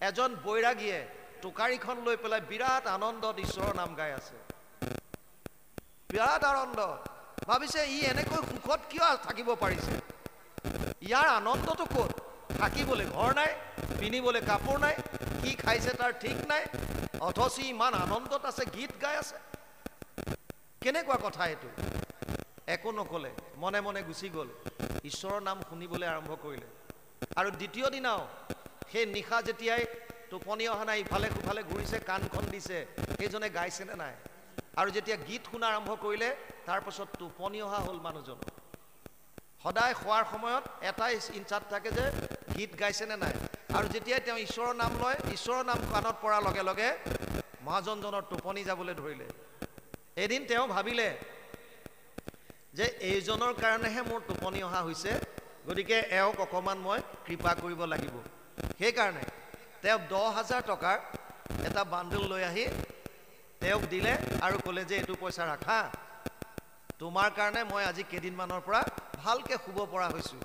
এজন বৈৰাগীয়ে টোকাৰীখন লৈ পেলাই বিৰাট আনন্দত ঈশ্বৰৰ নাম গাই আছে। বিৰাট আনন্দ। ভাবিছে ই এনেকৈ সুখত কিয় থাকিব পাৰিছে? ইয়াৰ আনন্দটো ক'ত? থাকিবলৈ ঘৰ নাই, পিন্ধিবলৈ কাপোৰ নাই, কি খাইছে তাৰ ঠিক নাই, অথচ ইমান আনন্দত আছে, গীত গাই আছে। কেনেকুৱা কথা এইটো? একো নকলে, মনে মনে গুচি গ'ল। ঈশ্বৰৰ নাম শুনিবলৈ আৰম্ভ কৰিলে। আৰু দ্বিতীয় দিনাও সেই নিশা যেতিয়াই টোপনি অহা নাই, ইফালে সিফালে ঘূৰিছে, কাণখন দিছে, সেইজনে গাইছেনে নাই। আৰু যেতিয়া গীত শুনা আৰম্ভ কৰিলে, তাৰ পাছত টোপনি অহা হ'ল মানুহজন। সদায় শোৱাৰ সময়ত এটাই ইনচাৰ্জ থাকে যে গীত গাইছেনে নাই। আৰু যেতিয়াই তেওঁ ঈশ্বৰৰ নাম লয়, ঈশ্বৰৰ নাম কাণত পৰাৰ লগে লগে মহাজনজনৰ টোপনি যাবলৈ ধৰিলে। এদিন তেওঁ ভাবিলে যে এইজনৰ কাৰণেহে মোৰ টোপনি অহা হৈছে, গতিকে এওঁক অকণমান মই কৃপা কৰিব লাগিব। সেইকাৰণে তেওঁ 10,000 টকাৰ এটা বাণ্ডল লৈ আহি তেওঁক দিলে আৰু ক'লে যে এইটো পইচা ৰাখা, তোমাৰ কাৰণে মই আজি কেইদিনমানৰ পৰা ভালকৈ শুব পৰা হৈছোঁ।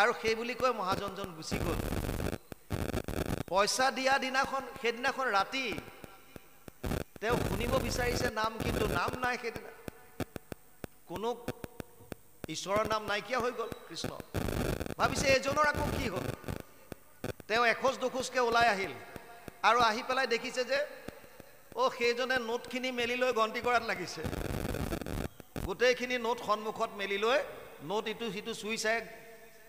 আৰু সেই বুলি কৈ মহাজনজন গুচি গ'ল। পইচা দিয়া দিনাখন, সেইদিনাখন ৰাতি তেওঁ শুনিব বিচাৰিছে নাম, কিন্তু নাম নাই। সেইদিনা কোনো ঈশ্বৰৰ নাম নাইকিয়া হৈ গ'ল। কৃষ্ণ ভাবিছে এজনৰ আকৌ কি হ'ল। তেওঁ এখোজ দুখোজকৈ ওলাই আহিল আৰু আহি পেলাই দেখিছে যে সেইজনে নোটখিনি মেলি লৈ গন্তি কৰাত লাগিছে। গোটেইখিনি নোট সন্মুখত মেলি লৈ নোট ইটো সিটো চুই চাই,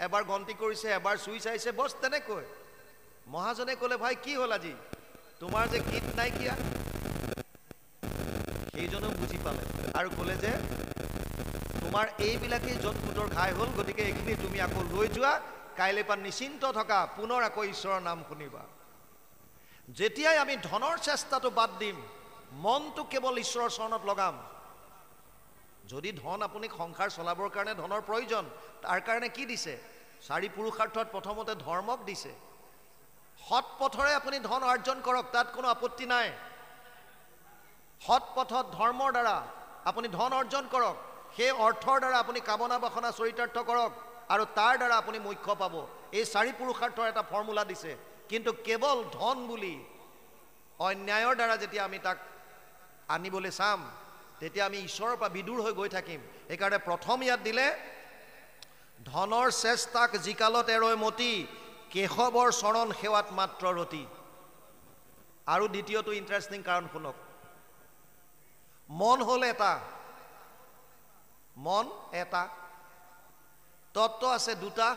এবাৰ গন্তি কৰিছে, এবাৰ চুই চাইছে, বছ তেনেকৈ। মহাজনে ক'লে, ভাই কি হ'ল আজি, তোমাৰ যে গীত নাইকিয়া। সেইজনেও বুজি পালে আৰু ক'লে যে তোমাৰ এইবিলাকেই য'ত গোটৰ ঘাই হ'ল, গতিকে এইখিনি তুমি আকৌ লৈ যোৱা, কাইলৈ পৰা নিশ্চিন্ত থকা, পুনৰ আকৌ ঈশ্বৰৰ নাম শুনিবা। যেতিয়াই আমি ধনৰ চেষ্টাটো বাদ দিম, মনটো কেৱল ঈশ্বৰৰ চৰণত লগাম। যদি ধন আপুনি সংসাৰ চলাবৰ কাৰণে ধনৰ প্ৰয়োজন, তাৰ কাৰণে কি দিছে? 4 পুৰুষাৰ্থত প্ৰথমতে ধৰ্মক দিছে। সৎ পথৰে আপুনি ধন অৰ্জন কৰক, তাত কোনো আপত্তি নাই। সৎ পথত ধৰ্মৰ দ্বাৰা আপুনি ধন অৰ্জন কৰক, সেই অৰ্থৰ দ্বাৰা আপুনি কামনা বাসনা চৰিতাৰ্থ কৰক, আৰু তাৰ দ্বাৰা আপুনি মোক্ষ পাব। এই 4 পুৰুষাৰ্থৰ এটা ফৰ্মুলা দিছে। কিন্তু কেৱল ধন বুলি অন্যায়ৰ দ্বাৰা যেতিয়া আমি তাক আনিবলৈ চাম, তেতিয়া আমি ঈশ্বৰৰ পৰা বিদূৰ হৈ গৈ থাকিম। সেইকাৰণে প্ৰথম ইয়াত দিলে, ধনৰ চেষ্টাক জিকালত এৰৈ মতি, কেশৱৰ চৰণ সেৱাত মাত্ৰ ৰতি। আৰু দ্বিতীয়টো ইণ্টাৰেষ্টিং কাৰণ শুনক। মন হ'ল এটা, মন এটা, তত্ত্ব আছে দুটা,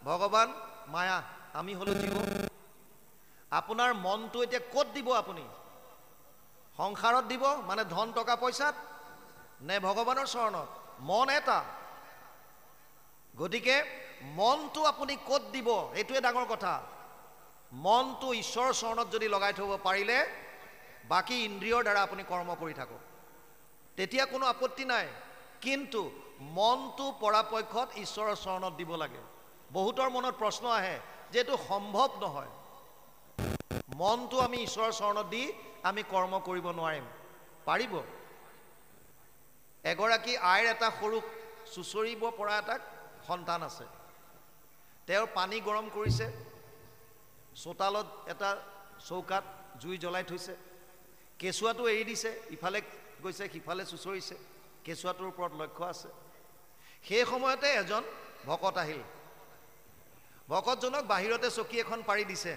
ভগৱান, মায়া। আমি হ'লো জীৱ। আপোনাৰ মনটো এতিয়া ক'ত দিব? আপুনি সংসাৰত দিব, মানে ধন টকা পইচাত, নে ভগৱানৰ চৰণত? মন এটা। গতিকে মনটো আপুনি ক'ত দিব, এইটোৱে ডাঙৰ কথা। মনটো ঈশ্বৰৰ চৰণত যদি লগাই থ'ব পাৰিলে, বাকী ইন্দ্ৰিয়ৰ দ্বাৰা আপুনি কৰ্ম কৰি থাকক, তেতিয়া কোনো আপত্তি নাই। কিন্তু মনটো পৰাপক্ষত ঈশ্বৰৰ চৰণত দিব লাগে। বহুতৰ মনত প্ৰশ্ন আহে যে এইটো সম্ভৱ নহয়। মনটো আমি ঈশ্বৰৰ চৰণত দি আমি কৰ্ম কৰিব নোৱাৰিম। পাৰিব। এগৰাকী আইৰ এটা সৰু চুচৰিব পৰা এটা সন্তান আছে। তেওঁৰ পানী গৰম কৰিছে, চোতালত এটা চৌকাত জুই জ্বলাই থৈছে, কেঁচুৱাটো এৰি দিছে, ইফালে গৈছে সিফালে চুচৰিছে, কেঁচুৱাটোৰ ওপৰত লক্ষ্য আছে। সেই সময়তে এজন ভকত আহিল। ভকতজনক বাহিৰতে চকী এখন পাৰি দিছে,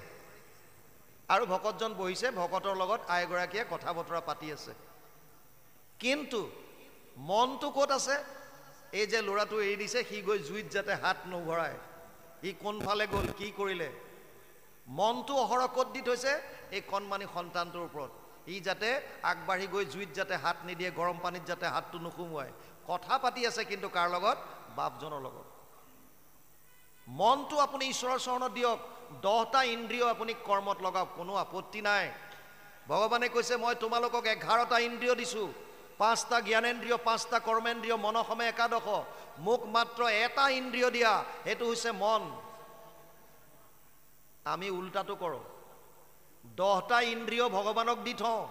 আৰু ভকতজন বহিছে, ভকতৰ লগত আইগৰাকীয়ে কথা বতৰা পাতি আছে। কিন্তু মনটো ক'ত আছে? এই যে ল'ৰাটো এৰি দিছে, সি গৈ জুইত যাতে হাত নভৰায়, ই কোনফালে গ'ল, কি কৰিলে, মনটো অহৰহ ক'ত দি থৈছে? এই কণমানি সন্তানটোৰ ওপৰত। ই যাতে আগবাঢ়ি গৈ জুইত যাতে হাত নিদিয়ে, গৰম পানীত যাতে হাতটো নুসুমুৱায়। কথা পাতি আছে কিন্তু কাৰ লগত? বাপজনৰ লগত। মনটো আপুনি ঈশ্বৰৰ চৰণত দিয়ক, 10টা ইন্দ্ৰিয় আপুনি কৰ্মত লগাওক, কোনো আপত্তি নাই। ভগৱানে কৈছে, মই তোমালোকক 11টা ইন্দ্ৰিয় দিছোঁ, 5টা জ্ঞানেন্দ্ৰিয়, 5টা কৰ্মেন্দ্ৰিয়, মনসমে একাদশ। মোক মাত্ৰ এটা ইন্দ্ৰিয় দিয়া, সেইটো হৈছে মন। আমি উল্টাটো কৰোঁ, 10টা ইন্দ্ৰিয় ভগৱানক দি থওঁ।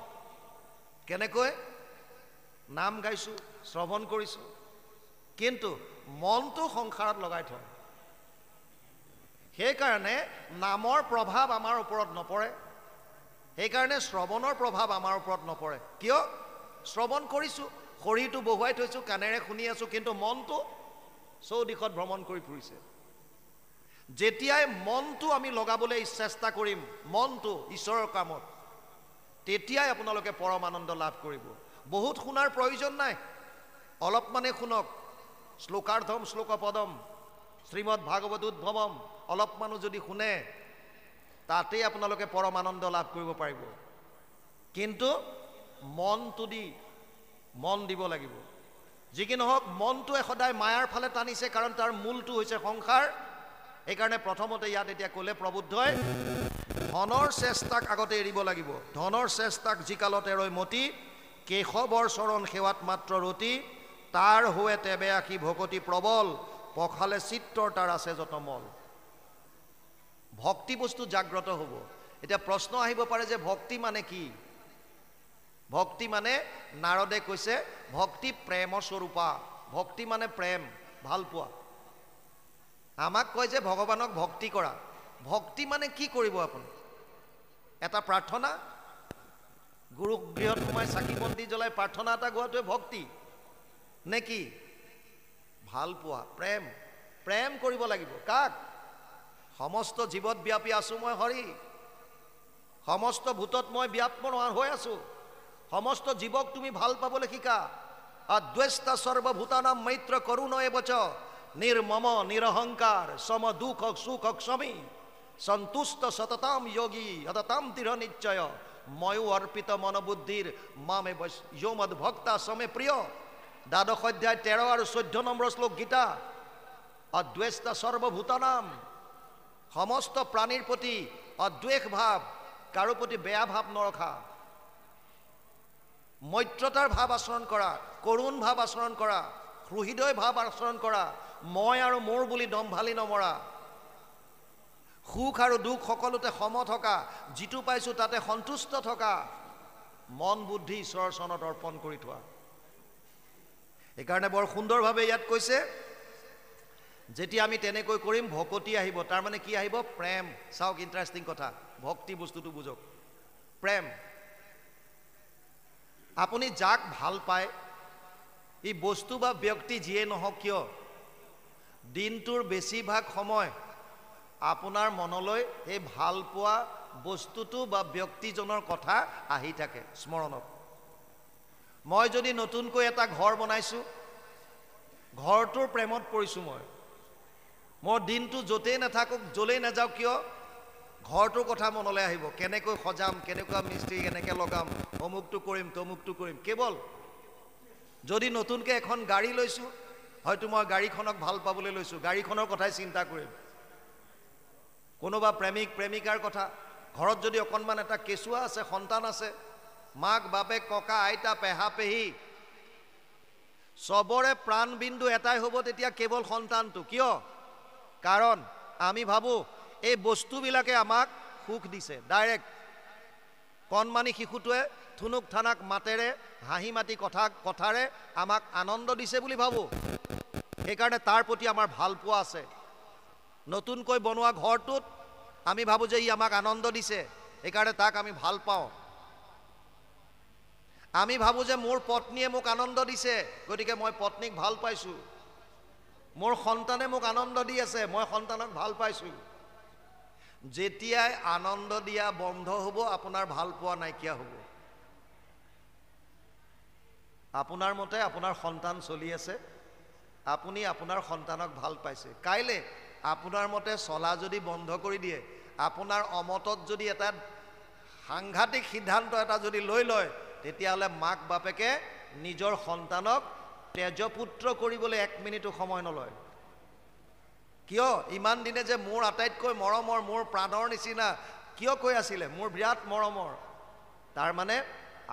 কেনেকৈ? নাম গাইছোঁ, শ্ৰৱণ কৰিছোঁ, কিন্তু মনটো সংসাৰত লগাই থওঁ। সেইকাৰণে নামৰ প্ৰভাৱ আমাৰ ওপৰত নপৰে, সেইকাৰণে শ্ৰৱণৰ প্ৰভাৱ আমাৰ ওপৰত নপৰে। কিয়? শ্ৰৱণ কৰিছোঁ, শৰীৰটো বহুৱাই থৈছোঁ, কাণেৰে শুনি আছোঁ, কিন্তু মনটো চৌদিশত ভ্ৰমণ কৰি ফুৰিছে। যেতিয়াই মনটো আমি লগাবলৈ চেষ্টা কৰিম, মনটো ঈশ্বৰৰ কামত, তেতিয়াই আপোনালোকে পৰম আনন্দ লাভ কৰিব। বহুত শুনাৰ প্ৰয়োজন নাই, অলপমানে শুনক। শ্লোকাৰ্ধম শ্লোকপদম শ্ৰীমদ ভাগৱত উদ্ভৱম, অলপমানো যদি শুনে, তাতেই আপোনালোকে পৰম আনন্দ লাভ কৰিব পাৰিব। কিন্তু মনটো দি মন দিব লাগিব। যি কি নহওক, মনটোৱে সদায় মায়াৰ ফালে টানিছে, কাৰণ তাৰ মূলটো হৈছে সংসাৰ। সেইকাৰণে প্ৰথমতে ইয়াত এতিয়া ক'লে প্ৰবুদ্ধই, ধনৰ চেষ্টাক আগতে এৰিব লাগিব। ধনৰ চেষ্টাক জিকালত এৰৈ মতি, কেশৱৰ চৰণ সেৱাত মাত্ৰ ৰতি। তাৰ হোৱে তেবে আশী ভকতি প্ৰবল, পখালে চিত্ৰৰ তাৰ আছে যত মল। ভক্তি বস্তু জাগ্ৰত হ'ব। এতিয়া প্ৰশ্ন আহিব পাৰে যে ভক্তি মানে কি? ভক্তি মানে, নাৰদে কৈছে, ভক্তি প্ৰেম স্বৰূপা। ভক্তি মানে প্ৰেম, ভাল পোৱা। আমাক কয় যে ভগৱানক ভক্তি কৰা। ভক্তি মানে কি কৰিব আপুনি? এটা প্ৰাৰ্থনা, গুৰু গৃহত সোমাই চাকি বন্তি জ্বলাই প্ৰাৰ্থনা এটা গোৱাটোৱে ভক্তি নে কি? ভাল পোৱা, প্ৰেম। প্ৰেম কৰিব লাগিব। কাক? সমস্ত জীৱত ব্যাপী আছোঁ মই হৰি, সমস্ত ভূতত মই ব্যাপমান হৈ আছোঁ। সমস্ত জীৱক তুমি ভাল পাবলৈ শিকা। অদ্বেষ্টা সৰ্বভূতানাম মৈত্ৰ করুণয়ে বচ, নির্মম নিরহংকার সম দুঃখ সুখ সমী, সন্তুষ্ট সততাম যোগী অততাম দৃঢ় নিশ্চয়, ময়ো অর্পিত মনোবুদ্ধির মামে যোমদ ভক্তা সমে প্রিয়। 12 অধ্যায় 13 আৰু 14 নম্বৰ শ্লোক গীতা। অদ্বেষ্টা সৰ্বভূতানাম, সমস্ত প্ৰাণীৰ প্ৰতি অদ্বেষ ভাৱ, কাৰো প্ৰতি বেয়া ভাৱ নৰখা, মৈত্ৰতাৰ ভাৱ আচৰণ কৰা, কৰুণ ভাৱ আচৰণ কৰা, হৃদয় ভাৱ আচৰণ কৰা, মই আৰু মোৰ বুলি দম্ভালি নমৰা, সুখ আৰু দুখ সকলোতে সম থকা, যিটো পাইছোঁ তাতে সন্তুষ্ট থকা, মন বুদ্ধি ঈশ্বৰৰ চৰণত অৰ্পণ কৰি থোৱা। সেইকাৰণে বৰ সুন্দৰভাৱে ইয়াত কৈছে, যেতিয়া আমি তেনেকৈ কৰিম ভকতি আহিব। তাৰমানে কি আহিব? প্ৰেম। চাওক ইণ্টাৰেষ্টিং কথা, ভক্তি বস্তুটো বুজক। প্ৰেম। আপুনি যাক ভাল পায়, ই বস্তু বা ব্যক্তি যিয়ে নহওক কিয়, দিনটোৰ বেছিভাগ সময় আপোনাৰ মনলৈ সেই ভাল পোৱা বস্তুটো বা ব্যক্তিজনৰ কথা আহি থাকে স্মৰণত। মই যদি নতুনকৈ এটা ঘৰ বনাইছোঁ, ঘৰটোৰ প্ৰেমত পৰিছোঁ মই, মোৰ দিনটো য'তেই নাথাকক, য'লেই নাযাওক কিয়, ঘৰটোৰ কথা মনলৈ আহিব। কেনেকৈ সজাম, কেনেকুৱা মিস্ত্ৰী কেনেকৈ লগাম, অমুকটো কৰিম তমুকটো কৰিম। কেৱল যদি নতুনকৈ এখন গাড়ী লৈছোঁ, হয়তো মই গাড়ীখনক ভাল পাবলৈ লৈছোঁ, গাড়ীখনৰ কথাই চিন্তা কৰিম। কোনোবা প্ৰেমিক প্ৰেমিকাৰ কথা, ঘৰত যদি অকণমান এটা কেঁচুৱা আছে, সন্তান আছে, মাক বাপেক ককা আইতা পেহা পেহী চবৰে প্ৰাণবিন্দু এটাই হ'ব তেতিয়া কেৱল সন্তানটো। কিয়? কাৰণ আমি ভাবোঁ এই বস্তুবিলাকে আমাক সুখ দিছে। ডাইৰেক্ট কণমানি শিশুটোৱে থুনুক থানাক মাতেৰে হাঁহি মাতি কথাৰে আমাক আনন্দ দিছে বুলি ভাবোঁ। সেইকাৰণে তাৰ প্ৰতি আমাৰ ভাল পোৱা আছে। নতুনকৈ বনোৱা ঘৰটোত আমি ভাবোঁ যে ই আমাক আনন্দ দিছে, সেইকাৰণে তাক আমি ভাল পাওঁ। আমি ভাবোঁ যে মোৰ পত্নীয়ে মোক আনন্দ দিছে, গতিকে মই পত্নীক ভাল পাইছোঁ। মোৰ সন্তানে মোক আনন্দ দি আছে, মই সন্তানক ভাল পাইছোঁ। যেতিয়াই আনন্দ দিয়া বন্ধ হ'ব, আপোনাৰ ভাল পোৱা নাইকিয়া হ'ব। আপোনাৰ মতে আপোনাৰ সন্তান চলি আছে, আপুনি আপোনাৰ সন্তানক ভাল পাইছে। কাইলৈ আপোনাৰ মতে চলা যদি বন্ধ কৰি দিয়ে, আপোনাৰ অমতত যদি এটা সাংঘাতিক সিদ্ধান্ত এটা যদি লৈ লয়, তেতিয়াহ'লে মাক বাপেকে নিজৰ সন্তানক তেজপুত্ৰ কৰিবলৈ 1 মিনিটো সময় নলয়। কিয়? ইমান দিনে যে মোৰ আটাইতকৈ মৰমৰ, মোৰ প্ৰাণৰ নিচিনা কিয় কৈ আছিলে, মোৰ বিৰাট মৰমৰ, তাৰমানে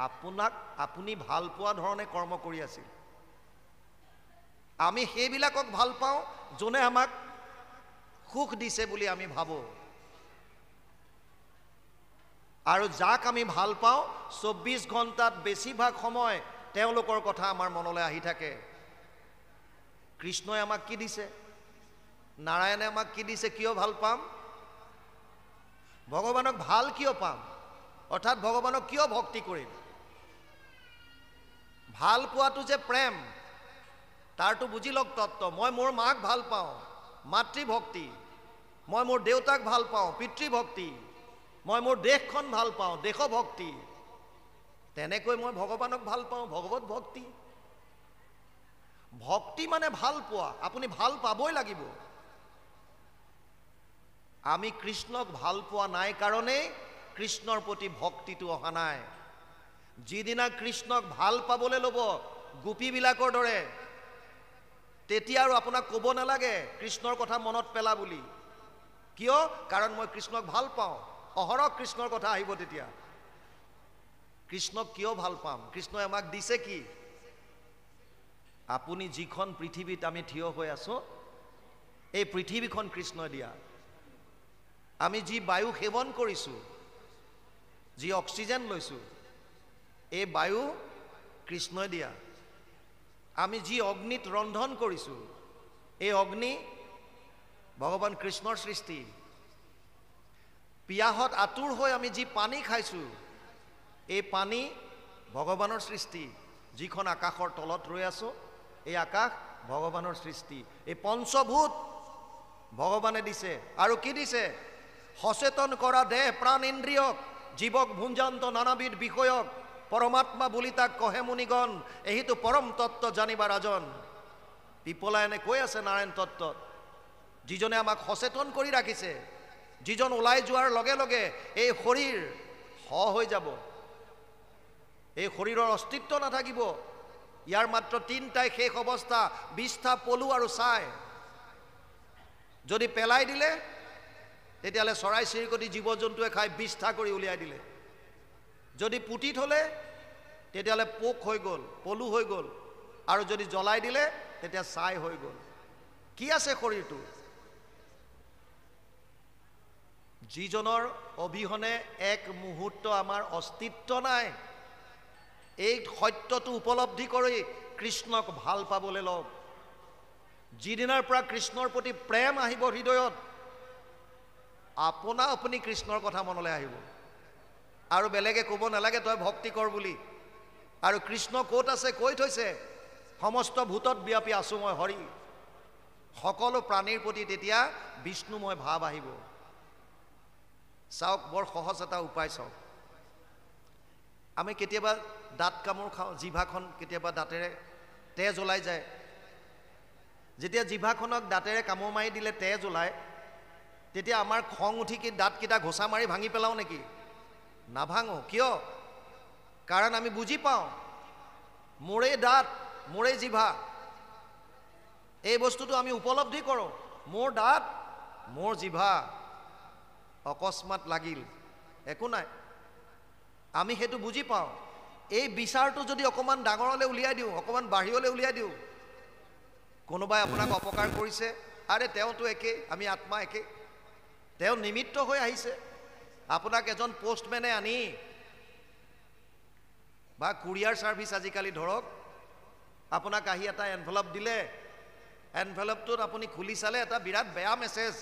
আপোনাক আপুনি ভাল পোৱা ধৰণে কৰ্ম কৰি আছিল। আমি সেইবিলাকক ভাল পাওঁ যোনে আমাক সুখ দিছে বুলি আমি ভাবোঁ। আৰু যাক আমি ভাল পাওঁ 24 ঘণ্টাত বেছিভাগ সময় তেওঁলোকৰ কথা আমাৰ মনলৈ আহি থাকে। কৃষ্ণই আমাক কি দিছে, নাৰায়ণে আমাক কি দিছে, কিয় ভাল পাম? ভগৱানক ভাল কিয় পাম? অৰ্থাৎ ভগৱানক কিয় ভক্তি কৰিম? ভাল পোৱাটো যে প্ৰেম, তাৰটো বুজি লওক তত্ত্ব। মই মোৰ মাক ভাল পাওঁ, মাতৃভক্তি। মই মোৰ দেউতাক ভাল পাওঁ, পিতৃভক্তি। মই মোৰ দেশখন ভাল পাওঁ, দেশভক্তি। তেনেকৈ মই ভগৱানক ভাল পাওঁ, ভগৱত ভক্তি। ভক্তি মানে ভাল পোৱা, আপুনি ভাল পাবই লাগিব। আমি কৃষ্ণক ভাল পোৱা নাই কাৰণেই কৃষ্ণৰ প্ৰতি ভক্তিটো অহা নাই। যিদিনা কৃষ্ণক ভাল পাবলৈ ল'ব গোপীবিলাকৰ দৰে, তেতিয়া আৰু আপোনাক ক'ব নালাগে কৃষ্ণৰ কথা মনত পেলা বুলি। কিয়? কাৰণ মই কৃষ্ণক ভাল পাওঁ, অহৰহ কৃষ্ণৰ কথা আহিব তেতিয়া। কৃষ্ণক কিয় ভাল পাম? কৃষ্ণই আমাক দিছে কি? আপুনি যিখন পৃথিৱীত আমি থিয় হৈ আছোঁ, এই পৃথিৱীখন কৃষ্ণই দিয়া। আমি যি বায়ু সেৱন কৰিছোঁ, যি অক্সিজেন লৈছোঁ, এই বায়ু কৃষ্ণই দিয়া। আমি যি অগ্নিত ৰন্ধন কৰিছোঁ, এই অগ্নি ভগৱান কৃষ্ণৰ সৃষ্টি। পিয়াহত আতুৰ হৈ আমি যি পানী খাইছোঁ, এই পানী ভগৱানৰ সৃষ্টি। যিখন আকাশৰ তলত ৰৈ আছোঁ, এই আকাশ ভগৱানৰ সৃষ্টি। এই পঞ্চভূত ভগৱানে দিছে। আৰু কি দিছে? সচেতন কৰা দেহ প্ৰাণ ইন্দ্ৰিয়ক, জীৱক ভুঞ্জান্ত নানাবিধ বিষয়ক, পৰমাত্মা বুলি তাক কহে মুনিগণ, এহিতো পৰম তত্ত্ব জানিবা ৰাজন। পিপলায়নে কৈ আছে নাৰায়ণ তত্ত্বত, যিজনে আমাক সচেতন কৰি ৰাখিছে, যিজন ওলাই যোৱাৰ লগে লগে এই শৰীৰ হৈ যাব, এই শৰীৰৰ অস্তিত্ব নাথাকিব। ইয়াৰ মাত্ৰ 3টাই শেষ অৱস্থা, বিষ্ঠা, পলু আৰু ছাই। যদি পেলাই দিলে তেতিয়াহ'লে চৰাই চিৰিকটি জীৱ জন্তুৱে খাই বিষ্ঠা কৰি উলিয়াই দিলে। যদি পুতি থ'লে তেতিয়াহ'লে পোক হৈ গ'ল, পলু হৈ গ'ল, আৰু যদি জ্বলাই দিলে তেতিয়া ছাই হৈ গ'ল। কি আছে শৰীৰটো? যিজনৰ অবিহনে এক মুহূৰ্ত আমাৰ অস্তিত্ব নাই। এই সত্যটো উপলব্ধি কৰি কৃষ্ণক ভাল পাবলৈ লওক। যিদিনাৰ পৰা কৃষ্ণৰ প্ৰতি প্ৰেম আহিব হৃদয়ত, আপুনি কৃষ্ণৰ কথা মনলৈ আহিব, আৰু বেলেগে ক'ব নালাগে তই ভক্তি কৰ বুলি। আৰু কৃষ্ণ ক'ত আছে কৈ থৈছে, সমস্ত ভূতত ব্যাপী আছো মই হৰি। সকলো প্ৰাণীৰ প্ৰতি তেতিয়া বিষ্ণুময় ভাৱ আহিব। চাওক, বৰ সহজ এটা উপায় চাওক। আমি কেতিয়াবা দাঁত কামোৰ খাওঁ, জিভাখন কেতিয়াবা দাঁতেৰে তেজ ওলাই যায়। যেতিয়া জিভাখনক দাঁতেৰে কামোৰ মাৰি দিলে তেজ ওলায়, তেতিয়া আমাৰ খং উঠি কি দাঁতকেইটা ঘোচা মাৰি ভাঙি পেলাওঁ নেকি? নাভাঙো। কিয়? কাৰণ আমি বুজি পাওঁ মোৰেই দাঁত, মোৰেই জিভা। এই বস্তুটো আমি উপলব্ধি কৰোঁ, মোৰ দাঁত, মোৰ জিভা। অকস্মাত লাগিল, একো নাই, আমি সেইটো বুজি পাওঁ। এই বিচাৰটো যদি অকণমান ডাঙৰলৈ উলিয়াই দিওঁ, অকণমান বাহিৰলৈ উলিয়াই দিওঁ, কোনোবাই আপোনাক অপকাৰ কৰিছে, আৰে তেওঁতো একেই, আমি আত্মা একেই, তেওঁ নিমিত্ত হৈ আহিছে। আপোনাক এজন পোষ্টমেনে আনি বা কুৰিয়াৰ ছাৰ্ভিচ আজিকালি ধৰক, আপোনাক আহি এটা এনভেলপ দিলে, এনভেলপটোত আপুনি খুলি চালে এটা বিৰাট বেয়া মেছেজ।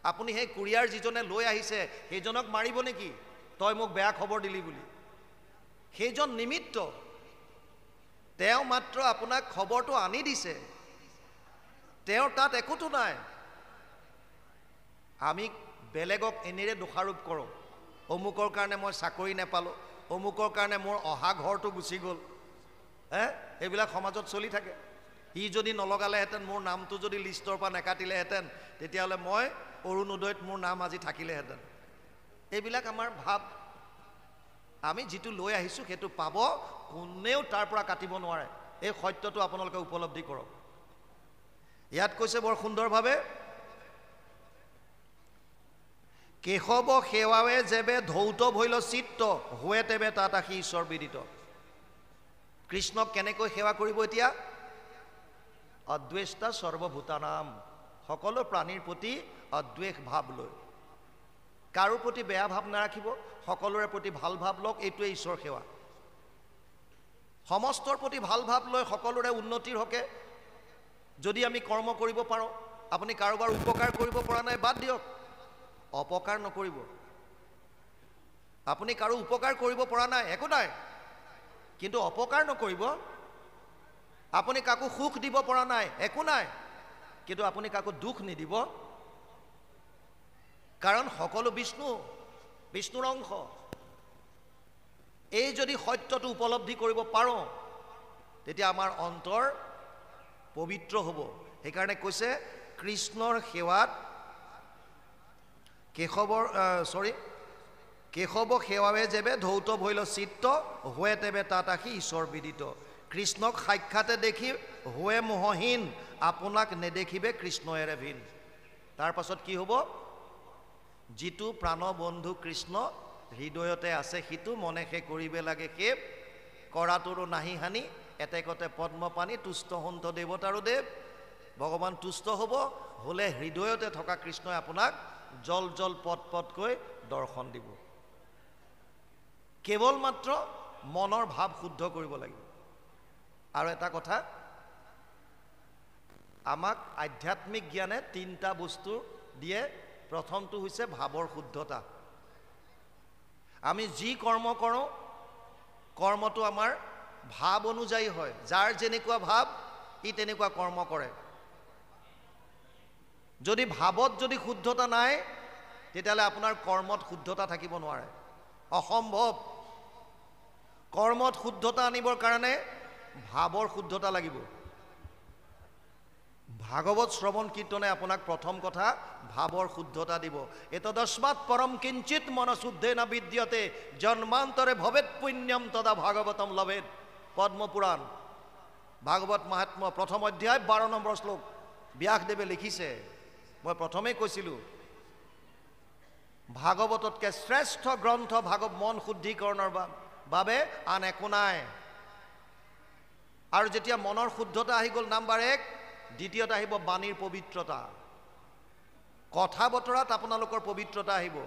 আপুনি সেই কুৰিয়াৰ যিজনে লৈ আহিছে সেইজনক মাৰিব নেকি, তই মোক বেয়া খবৰ দিলি বুলি? সেইজন নিমিত্ত, তেওঁ মাত্ৰ আপোনাক খবৰটো আনি দিছে, তেওঁৰ তাত একোতো নাই। আমি বেলেগক এনেৰে দোষাৰোপ কৰোঁ, অমুকৰ কাৰণে মই চাকৰি নাপালোঁ, অমুকৰ কাৰণে মোৰ অহা ঘৰটো গুচি গ'ল। এইবিলাক সমাজত চলি থাকে। সি যদি নলগালেহেঁতেন, মোৰ নামটো যদি লিষ্টৰ পৰা নেকাটিলেহেঁতেন, তেতিয়াহ'লে মই অৰুণোদয়ত মোৰ নাম আজি থাকিলেহেঁতেন। এইবিলাক আমাৰ ভাৱ। আমি যিটো লৈ আহিছোঁ সেইটো পাব, কোনেও তাৰ পৰা কাটিব নোৱাৰে। এই সত্যটো আপোনালোকে উপলব্ধি কৰক। ইয়াত কৈছে বৰ সুন্দৰভাৱে, কেশৱ সেৱাৱে যেবে ধৌত ভৈল চিত্ত, হোৱে তেবে তাত আহি ঈশ্বৰ বিদিত। কৃষ্ণক কেনেকৈ সেৱা কৰিব এতিয়া? অদ্বেষ্টা সৰ্বভূতানাম, সকলো প্ৰাণীৰ প্ৰতি অদ্বেষ ভাৱ লৈ। কাৰো প্ৰতি বেয়া ভাৱ নাৰাখিব, সকলোৰে প্ৰতি ভাল ভাৱ লওক। এইটোৱে ঈশ্বৰ সেৱা। সমস্তৰ প্ৰতি ভাল ভাৱ লৈ সকলোৰে উন্নতিৰ হকে যদি আমি কৰ্ম কৰিব পাৰোঁ, আপুনি কাৰোবাৰ উপকাৰ কৰিব পৰা নাই, বাদ দিয়ক, অপকাৰ নকৰিব। আপুনি কাৰো উপকাৰ কৰিব পৰা নাই, একো নাই, কিন্তু অপকাৰ নকৰিব। আপুনি কাকো সুখ দিব পৰা নাই, একো নাই, কিন্তু আপুনি কাকো দুখ নিদিব। কাৰণ সকলো বিষ্ণুৰ অংশ। এই যদি সত্যটো উপলব্ধি কৰিব পাৰোঁ, তেতিয়া আমাৰ অন্তৰ পবিত্ৰ হ'ব। সেইকাৰণে কৈছে কৃষ্ণৰ সেৱাত কেশৱ সেৱাৱে যেবে ধৌত ভৈল চিত্ত, হোৱে তেবে তাত আহি ঈশ্বৰ বিদিত। কৃষ্ণক সাক্ষাতে দেখি হোৱে মোহহীন, আপোনাক নেদেখিবে কৃষ্ণ এৰে ভিন। তাৰ পাছত কি হ'ব? যিটো প্ৰাণবন্ধু কৃষ্ণ হৃদয়তে আছে, সিটো মনেহে কৰিবে লাগে সেৱ, কৰাটোৰো নাহি হানি, এতেকতে পদ্মপানী, তুষ্ট সন্ত দেৱতাৰো দেৱ। ভগৱান তুষ্ট হ'ব, হ'লে হৃদয়তে থকা কৃষ্ণই আপোনাক জল জল পট পটকৈ দৰ্শন দিব। কেৱল মাত্ৰ মনৰ ভাৱ শুদ্ধ কৰিব লাগিব। আৰু এটা কথা, আমাক আধ্যাত্মিক জ্ঞানে তিনিটা বস্তু দিয়ে। প্ৰথমটো হৈছে ভাৱৰ শুদ্ধতা। আমি যি কৰ্ম কৰোঁ, কৰ্মটো আমাৰ ভাৱ অনুযায়ী হয়। যাৰ যেনেকুৱা ভাৱ, ই তেনেকুৱা কৰ্ম কৰে। যদি ভাৱত যদি শুদ্ধতা নাই, তেতিয়াহ'লে আপোনাৰ কৰ্মত শুদ্ধতা থাকিব নোৱাৰে, অসম্ভৱ। কৰ্মত শুদ্ধতা আনিবৰ কাৰণে ভাৱৰ শুদ্ধতা লাগিব। ভাগৱত শ্ৰৱণ কীৰ্তনে আপোনাক প্ৰথম কথা ভাৱৰ শুদ্ধতা দিব। এতদস্মাৎ পৰম কিঞ্চিত মনশুদ্ধেন বিদ্যতে, জন্মান্তৰে ভৱেৎ পুণ্যম তদা ভাগৱতম লভেৎ। পদ্মপুৰাণ ভাগৱত মাহাত্ম্য প্ৰথম অধ্যায় 12 নম্বৰ শ্লোক ব্যাসদেৱে লিখিছে। মই প্ৰথমেই কৈছিলোঁ, ভাগৱততকৈ শ্ৰেষ্ঠ গ্ৰন্থ মন শুদ্ধিকৰণৰ বাবে আন একো নাই। আৰু যেতিয়া মনৰ শুদ্ধতা আহি গ'ল নাম্বাৰ 1, দ্বিতীয়তে আহিব বাণীৰ পবিত্ৰতা। কথা বতৰাত আপোনালোকৰ পবিত্ৰতা আহিব।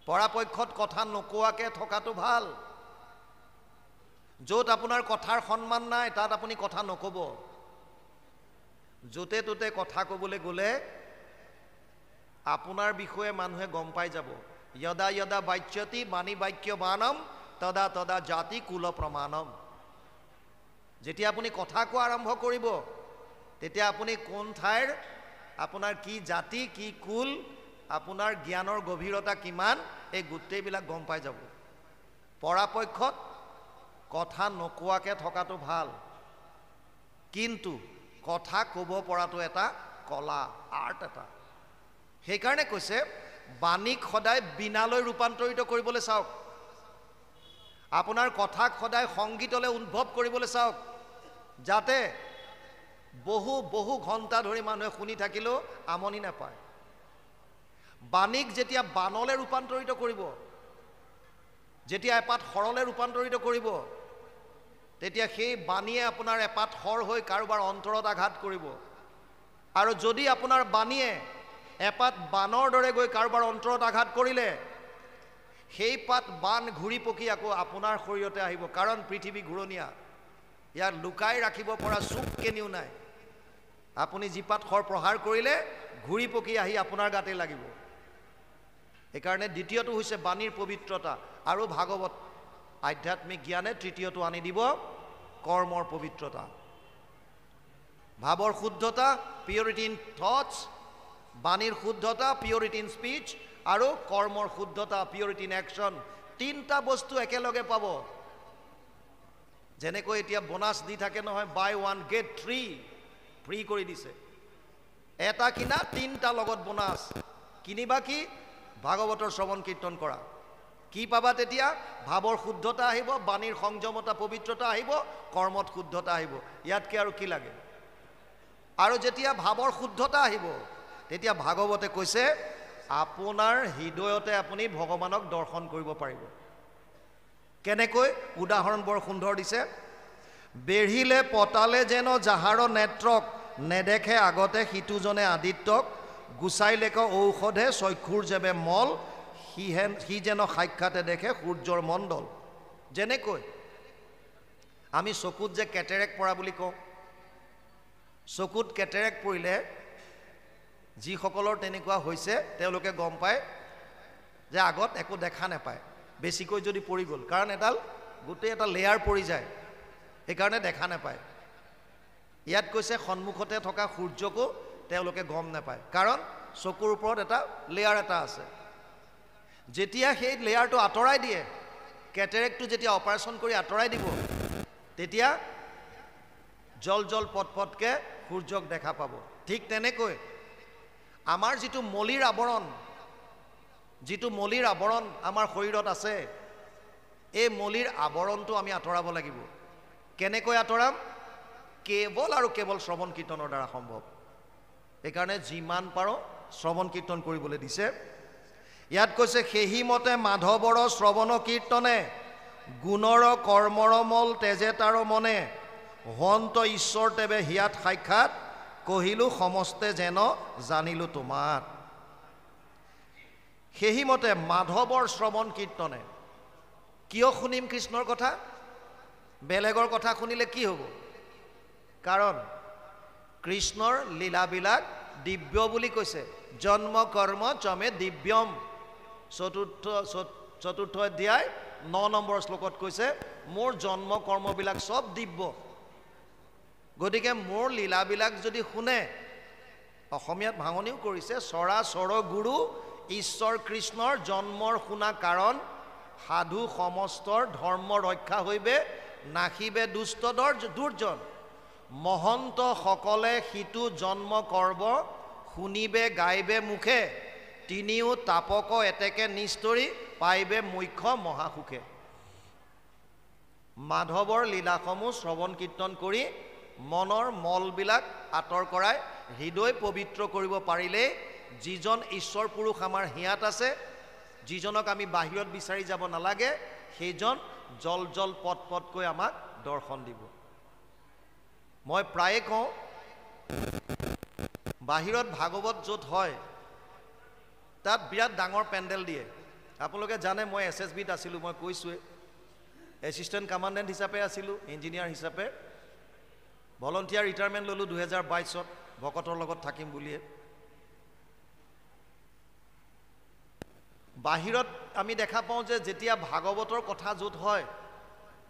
পৰাপক্ষত কথা নোকোৱাকৈ থকাটো ভাল। য'ত আপোনাৰ কথাৰ সন্মান নাই তাত আপুনি কথা নক'ব। য'তে ত'তে কথা ক'বলৈ গ'লে আপোনাৰ বিষয়ে মানুহে গম পাই যাব। যদা যদা বাচ্যতি বাণী বাক্য বানম তদা তদা জাতি কুল প্ৰমাণম। যেতিয়া আপুনি কথা কোৱা আৰম্ভ কৰিব তেতিয়া আপুনি কোন ঠাইৰ, আপোনাৰ কি জাতি, কি কুল, আপোনাৰ জ্ঞানৰ গভীৰতা কিমান, এই গোটেইবিলাক গম পাই যাব। পৰাপক্ষত কথা নোকোৱাকৈ থকাটো ভাল, কিন্তু কথা ক'ব পৰাটো এটা কলা, আৰ্ট এটা। সেইকাৰণে কৈছে বাণীক সদায় বীণালৈ ৰূপান্তৰিত কৰিবলৈ চাওক। আপোনাৰ কথাক সদায় সংগীতলৈ উদ্ভৱ কৰিবলৈ চাওক, যাতে বহু বহু ঘণ্টা ধৰি মানুহে শুনি থাকিলেও আমনি নাপায়। বাণীক যেতিয়া বাণলৈ ৰূপান্তৰিত কৰিব, যেতিয়া এপাত শৰলৈ ৰূপান্তৰিত কৰিব, তেতিয়া সেই বাণীয়ে আপোনাৰ এপাত শৰ হৈ কাৰোবাৰ অন্তৰত আঘাত কৰিব। আৰু যদি আপোনাৰ বাণীয়ে এপাত বাণৰ দৰে গৈ কাৰোবাৰ অন্তৰত আঘাত কৰিলে, সেই পাত বাণ ঘূৰি পকি আকৌ আপোনাৰ শৰীৰতে আহিব। কাৰণ পৃথিৱী ঘূৰণীয়া, ইয়াত লুকাই ৰাখিব পৰা চুক কেনিও নাই। আপুনি যিপাত শৰ প্ৰহাৰ কৰিলে ঘূৰি পকি আহি আপোনাৰ গাতে লাগিব। সেইকাৰণে দ্বিতীয়টো হৈছে বাণীৰ পবিত্ৰতা। আৰু ভাগৱত আধ্যাত্মিক জ্ঞানে তৃতীয়টো আনি দিব কৰ্মৰ পবিত্ৰতা। ভাৱৰ শুদ্ধতা, পিউৰিটি ইন থটছ, বাণীৰ শুদ্ধতা, পিউৰিটি ইন স্পীচ, আৰু কৰ্মৰ শুদ্ধতা, পিউৰিটি ইন একশ্যন। তিনিটা বস্তু একেলগে পাব। যেনেকৈ এতিয়া বোনাছ দি থাকে নহয়, বাই 1 get 3 ফ্ৰী কৰি দিছে। এটা কিনা 3টা লগত বোনাছ। কিনিবা কি? ভাগৱতৰ শ্ৰৱণ কীৰ্তন কৰা। কি পাবা তেতিয়া? ভাৱৰ শুদ্ধতা আহিব, বাণীৰ সংযমতা পবিত্ৰতা আহিব, কৰ্মত শুদ্ধতা আহিব। ইয়াতকৈ আৰু কি লাগে? আৰু যেতিয়া ভাৱৰ শুদ্ধতা আহিব তেতিয়া ভাগৱতে কৈছে আপোনাৰ হৃদয়তে আপুনি ভগৱানক দৰ্শন কৰিব পাৰিব। কেনেকৈ? উদাহৰণ বৰ সুন্দৰ দিছে। বেঢ়িলে পতালে যেন যাহাৰ নেত্ৰক, নেদেখে আগতে সিটোজনে আদিত্যক, গুচাইলেক ঔষধে চক্ষুৰ যেবে মল, সি যেন সাক্ষাতে দেখে সূৰ্যৰ মণ্ডল। যেনেকৈ আমি চকুত যে কেটেৰেক পৰা বুলি কওঁ, চকুত কেটেৰেক পৰিলে যিসকলৰ তেনেকুৱা হৈছে তেওঁলোকে গম পায় যে আগত একো দেখা নাপায়, বেছিকৈ যদি পৰি গ'ল। কাৰণ গোটেই এটা লেয়াৰ পৰি যায়, সেইকাৰণে দেখা নাপায়। ইয়াত কৈছে সন্মুখতে থকা সূৰ্যকো তেওঁলোকে গম নাপায়, কাৰণ চকুৰ ওপৰত এটা লেয়াৰ এটা আছে। যেতিয়া সেই লেয়াৰটো আঁতৰাই দিয়ে, কেটেৰেকটো যেতিয়া অপাৰেশ্যন কৰি আঁতৰাই দিব, তেতিয়া জল জল পটপটকৈ সূৰ্যক দেখা পাব। ঠিক তেনেকৈ আমাৰ যিটো মলিৰ আৱৰণ আমাৰ শৰীৰত আছে, এই মলিৰ আৱৰণটো আমি আঁতৰাব লাগিব। কেনেকৈ আঁতৰাম? কেৱল আৰু কেৱল শ্ৰৱণ কীৰ্তনৰ দ্বাৰা সম্ভৱ। সেইকাৰণে যিমান পাৰোঁ শ্ৰৱণ কীৰ্তন কৰিবলৈ দিছে। ইয়াত কৈছে সেহি মতে মাধৱৰ শ্ৰৱণ কীৰ্তনে, গুণৰ কৰ্মৰ মল তেজে তাৰ মনে, হন্ত ঈশ্বৰ তেবে হিয়াত সাক্ষাৎ, কহিলো সমস্তে যেন জানিলো তোমাত। সেহি মতে মাধৱৰ শ্ৰৱণ কীৰ্তনে। কিয় শুনিম কৃষ্ণৰ কথা? বেলেগৰ কথা শুনিলে কি হ'ব? কাৰণ কৃষ্ণৰ লীলাবিলাক দিব্য বুলি কৈছে। জন্ম কৰ্ম চমে দিব্যম। চতুৰ্থ অধ্যায় 9 নম্বৰ শ্লোকত কৈছে মোৰ জন্ম কৰ্মবিলাক চব দিব্য। গতিকে মোৰ লীলাবিলাক যদি শুনে, অসমীয়াত ভাঙনিও কৰিছে, চৰাচৰ গুৰু ঈশ্বৰ কৃষ্ণৰ জন্মৰ শুনা কাৰণ, সাধু সমস্তৰ ধৰ্ম ৰক্ষা হৈবে, নাখিবে দুষ্ট দুৰ্জন, মহন্ত সকলে সিটো জন্ম কৰ্ব, শুনিবে গাইবে মুখে, তিনিও তাপক এতেকে নিস্তৰি, পাইবে মুখ্য মহাসুখে। মাধৱৰ লীলাসমূহ শ্ৰৱণ কীৰ্তন কৰি মনৰ মলবিলাক আঁতৰ কৰাই হৃদয় পবিত্ৰ কৰিব পাৰিলে যিজন ঈশ্বৰ পুৰুষ আমাৰ হিয়াত আছে, যিজনক আমি বাহিৰত বিচাৰি যাব নালাগে, সেইজন জল জল পট পটকৈ আমাক দৰ্শন দিব। মই প্ৰায়ে কওঁ, বাহিৰত ভাগৱত য'ত হয় তাত বিৰাট ডাঙৰ পেণ্ডেল দিয়ে। আপোনালোকে জানে মই SSBত আছিলোঁ, মই কৈছোঁৱে, এছিষ্টেণ্ট কমাণ্ডেণ্ট হিচাপে আছিলোঁ, ইঞ্জিনিয়াৰ হিচাপে। ভলণ্টিয়াৰ ৰিটায়াৰমেণ্ট ল'লোঁ 2022ত ভকতৰ লগত থাকিম বুলিয়ে। বাহিৰত আমি দেখা পাওঁ যে যেতিয়া ভাগৱতৰ কথা য'ত হয়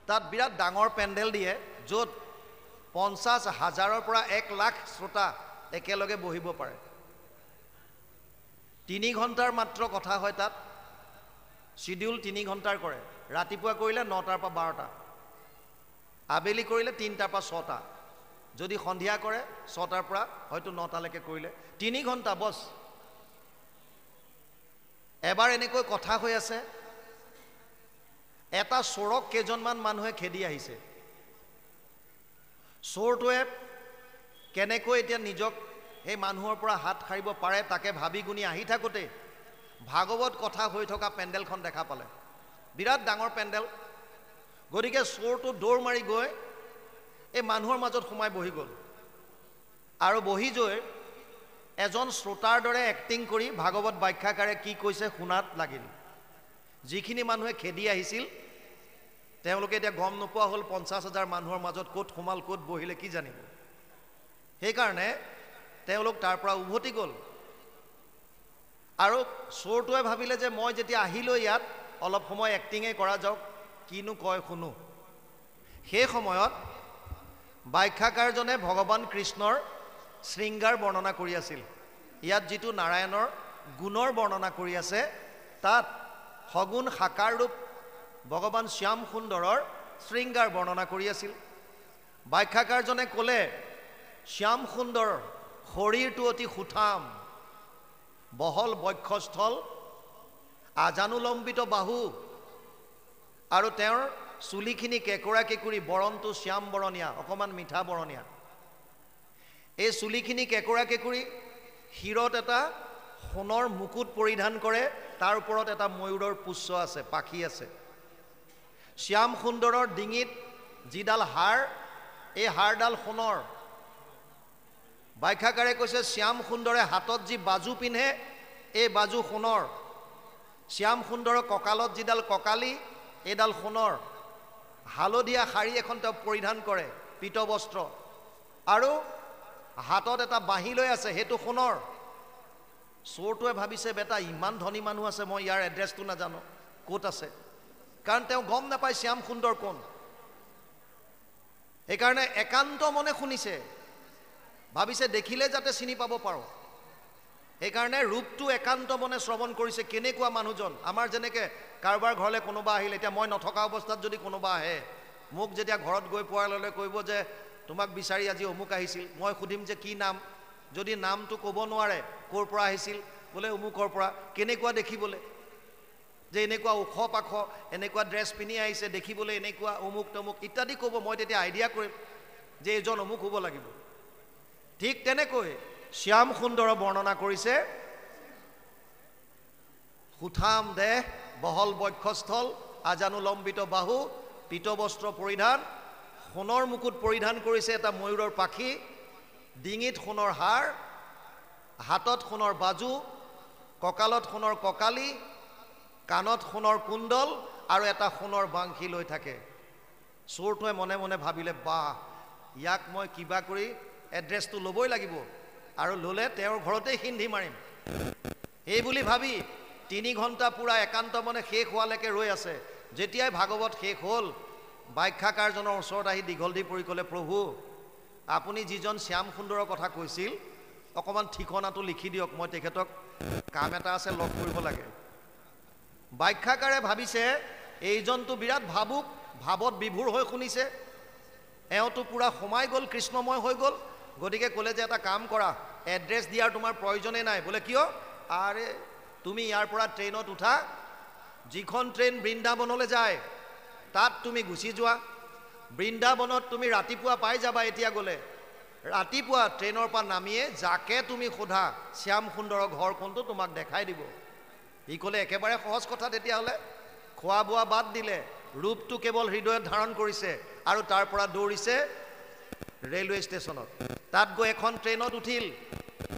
তাত বিৰাট ডাঙৰ পেণ্ডেল দিয়ে, য'ত 50,000ৰ পৰা 1 লাখ শ্ৰোতা একেলগে বহিব পাৰে। 3 ঘণ্টাৰ মাত্ৰ কথা হয় তাত, শিডিউল 3 ঘণ্টাৰ কৰে। ৰাতিপুৱা কৰিলে 9টাৰ পৰা 12টা, আবেলি কৰিলে 3টাৰ পৰা 6টা, যদি সন্ধিয়া কৰে 6টাৰ পৰা হয়তো 9টালৈকে কৰিলে 3 ঘণ্টা বছ। এবাৰ এনেকৈ কথা হৈ আছে, এটা চোৰক কেইজনমান মানুহে খেদি আহিছে। চোৰটোৱে কেনেকৈ এতিয়া নিজক সেই মানুহৰ পৰা হাত সাৰিব পাৰে তাকে ভাবি গুণি আহি থাকোঁতে ভাগৱত কথা হৈ থকা পেণ্ডেলখন দেখা পালে, বিৰাট ডাঙৰ পেণ্ডেল। গতিকে চোৰটো দৌৰ মাৰি গৈ এই মানুহৰ মাজত সোমাই বহি গ'ল, আৰু বহি গৈ এজন শ্ৰোতাৰ দৰে এক্টিং কৰি ভাগৱত ব্যাখ্যাকাৰে কি কৈছে শুনাত লাগিল। যিখিনি মানুহে খেদি আহিছিল তেওঁলোকে এতিয়া গম নোপোৱা হ'ল 50,000 মানুহৰ মাজত ক'ত সোমাল, ক'ত বহিলে কি জানিব। সেইকাৰণে তেওঁলোক তাৰ পৰা উভতি গ'ল। আৰু চোৰটোৱে ভাবিলে যে মই যেতিয়া আহিলোঁ ইয়াত অলপ সময় এক্টিঙে কৰা যাওক, কিনো কয় শুনো। সেই সময়ত ব্যাখ্যাকাৰজনে ভগৱান কৃষ্ণৰ শৃংগাৰ বৰ্ণনা কৰি আছিল। ইয়াত যিটো নাৰায়ণৰ গুণৰ বৰ্ণনা কৰি আছে, তাত সগুণ সাকাৰ ৰূপ ভগৱান শ্যাম সুন্দৰৰ শৃংগাৰ বৰ্ণনা কৰি আছিল। ব্যাখ্যাকাৰজনে ক'লে, শ্যাম সুন্দৰ শৰীৰটো অতি সুঠাম, বহল বক্ষস্থল, আজানুলম্বিত বাহু, আৰু তেওঁৰ চুলিখিনি কেঁকুৰা কেঁকুৰি, বৰণটো শ্যাম বৰণীয়া, অকণমান মিঠা বৰণীয়া। এই চুলিখিনি কেঁকুৰা কেঁকুৰি, শিৰত এটা সোণৰ মুকুট পৰিধান কৰে, তাৰ ওপৰত এটা ময়ূৰৰ পুচ্ছ আছে, পাখি আছে। শ্যাম সুন্দৰৰ ডিঙিত যিডাল হাৰ, এই হাৰডাল সোণৰ। ব্যাখ্যাকাৰে কৈছে শ্যাম সুন্দৰে হাতত যি বাজু পিন্ধে, এই বাজু সোণৰ। শ্যাম সুন্দৰৰ কঁকালত যিডাল কঁকালি, এইডাল সোণৰ। হালধীয়া শাৰী এখন তেওঁ পৰিধান কৰে, পীত বস্ত্ৰ, আৰু হাতত এটা বাঁহী লৈ আছে, সেইটো সোণৰ। চোৰটোৱে ভাবিছে বেটা ইমান ধনী মানুহ আছে, মই ইয়াৰ এড্ৰেছটো নাজানো, ক'ত আছে, কাৰণ তেওঁ গম নাপায় শ্যাম সুন্দৰ কোন। সেইকাৰণে একান্ত মনে শুনিছে, ভাবিছে দেখিলে যাতে চিনি পাব পাৰোঁ। সেইকাৰণে ৰূপটো একান্ত মনে শ্ৰৱণ কৰিছে, কেনেকুৱা মানুহজন। আমাৰ যেনেকৈ কাৰোবাৰ ঘৰলৈ কোনোবা আহিলে, এতিয়া মই নথকা অৱস্থাত যদি কোনোবা আহে, মোক যেতিয়া ঘৰত গৈ পোৱাৰ লগে কৈব যে তোমাক বিচাৰি আজি অমুক আহিছিল, মই সুধিম যে কি নাম। যদি নামটো ক'ব নোৱাৰে, ক'ৰ পৰা আহিছিল, বোলে অমুকৰ পৰা, কেনেকুৱা দেখিবলৈ, যে এনেকুৱা ওখ পাখ, এনেকুৱা ড্ৰেছ পিন্ধি আহিছে, দেখিবলৈ এনেকুৱা, অমুক তমুক ইত্যাদি ক'ব। মই তেতিয়া আইডিয়া কৰিম যে এইজন অমুক হ'ব লাগিব। ঠিক তেনেকৈ শ্যাম সুন্দৰ বৰ্ণনা কৰিছে, সুঠাম দেহ, বহল বক্ষস্থল, আজানুলম্বিত বাহু, পীত বস্ত্ৰ পৰিধান, সোণৰ মুকুট পৰিধান কৰিছে, এটা ময়ূৰৰ পাখি, ডিঙিত সোণৰ হাৰ, হাতত সোণৰ বাজু, কঁকালত সোণৰ কঁকালি, কাণত সোণৰ কুণ্ডল, আৰু এটা সোণৰ বাংশী লৈ থাকে। চোৰটোৱে মনে মনে ভাবিলে, বাহ, ইয়াক মই কিবা কৰি এড্ৰেছটো ল'বই লাগিব, আৰু ল'লে তেওঁৰ ঘৰতেই সিন্ধি মাৰিম। এই বুলি ভাবি 3 ঘণ্টা পূৰা একান্ত মনে শেষ হোৱালৈকে ৰৈ আছে। যেতিয়াই ভাগৱত শেষ হ'ল, ব্যাখ্যাকাৰজনৰ ওচৰত আহি দীঘল দি পৰি ক'লে, প্ৰভু আপুনি যিজন শ্যাম সুন্দৰৰ কথা কৈছিল, অকণমান ঠিকনাটো লিখি দিয়ক, মই তেখেতক কাম এটা আছে, লগ কৰিব লাগে। ব্যাখ্যাকাৰে ভাবিছে এইজনটো বিৰাট ভাবুক, ভাৱত বিভোৰ হৈ শুনিছে, এওঁতো পূৰা সোমাই গ'ল, কৃষ্ণময় হৈ গ'ল। গতিকে ক'লে যে এটা কাম কৰা, এড্ৰেছ দিয়াৰ তোমাৰ প্ৰয়োজনেই নাই। বোলে কিয়? আৰে তুমি ইয়াৰ পৰা ট্ৰেইনত উঠা, যিখন ট্ৰেইন বৃন্দাবনলৈ যায় তাত তুমি গুচি যোৱা। বৃন্দাবনত তুমি ৰাতিপুৱা পাই যাবা, এতিয়া গ'লে ৰাতিপুৱা ট্ৰেইনৰ পৰা নামিয়ে যাকে তুমি সোধা শ্যাম সুন্দৰৰ ঘৰ কোনটো তোমাক দেখাই দিব। সি ক'লে একেবাৰে সহজ কথা, তেতিয়াহ'লে খোৱা বোৱা বাদ দিলে, ৰূপটো কেৱল হৃদয়ত ধাৰণ কৰিছে আৰু তাৰ পৰা দৌৰিছে ৰেলৱে ষ্টেচনত। তাত গৈ এখন ট্ৰেইনত উঠিল,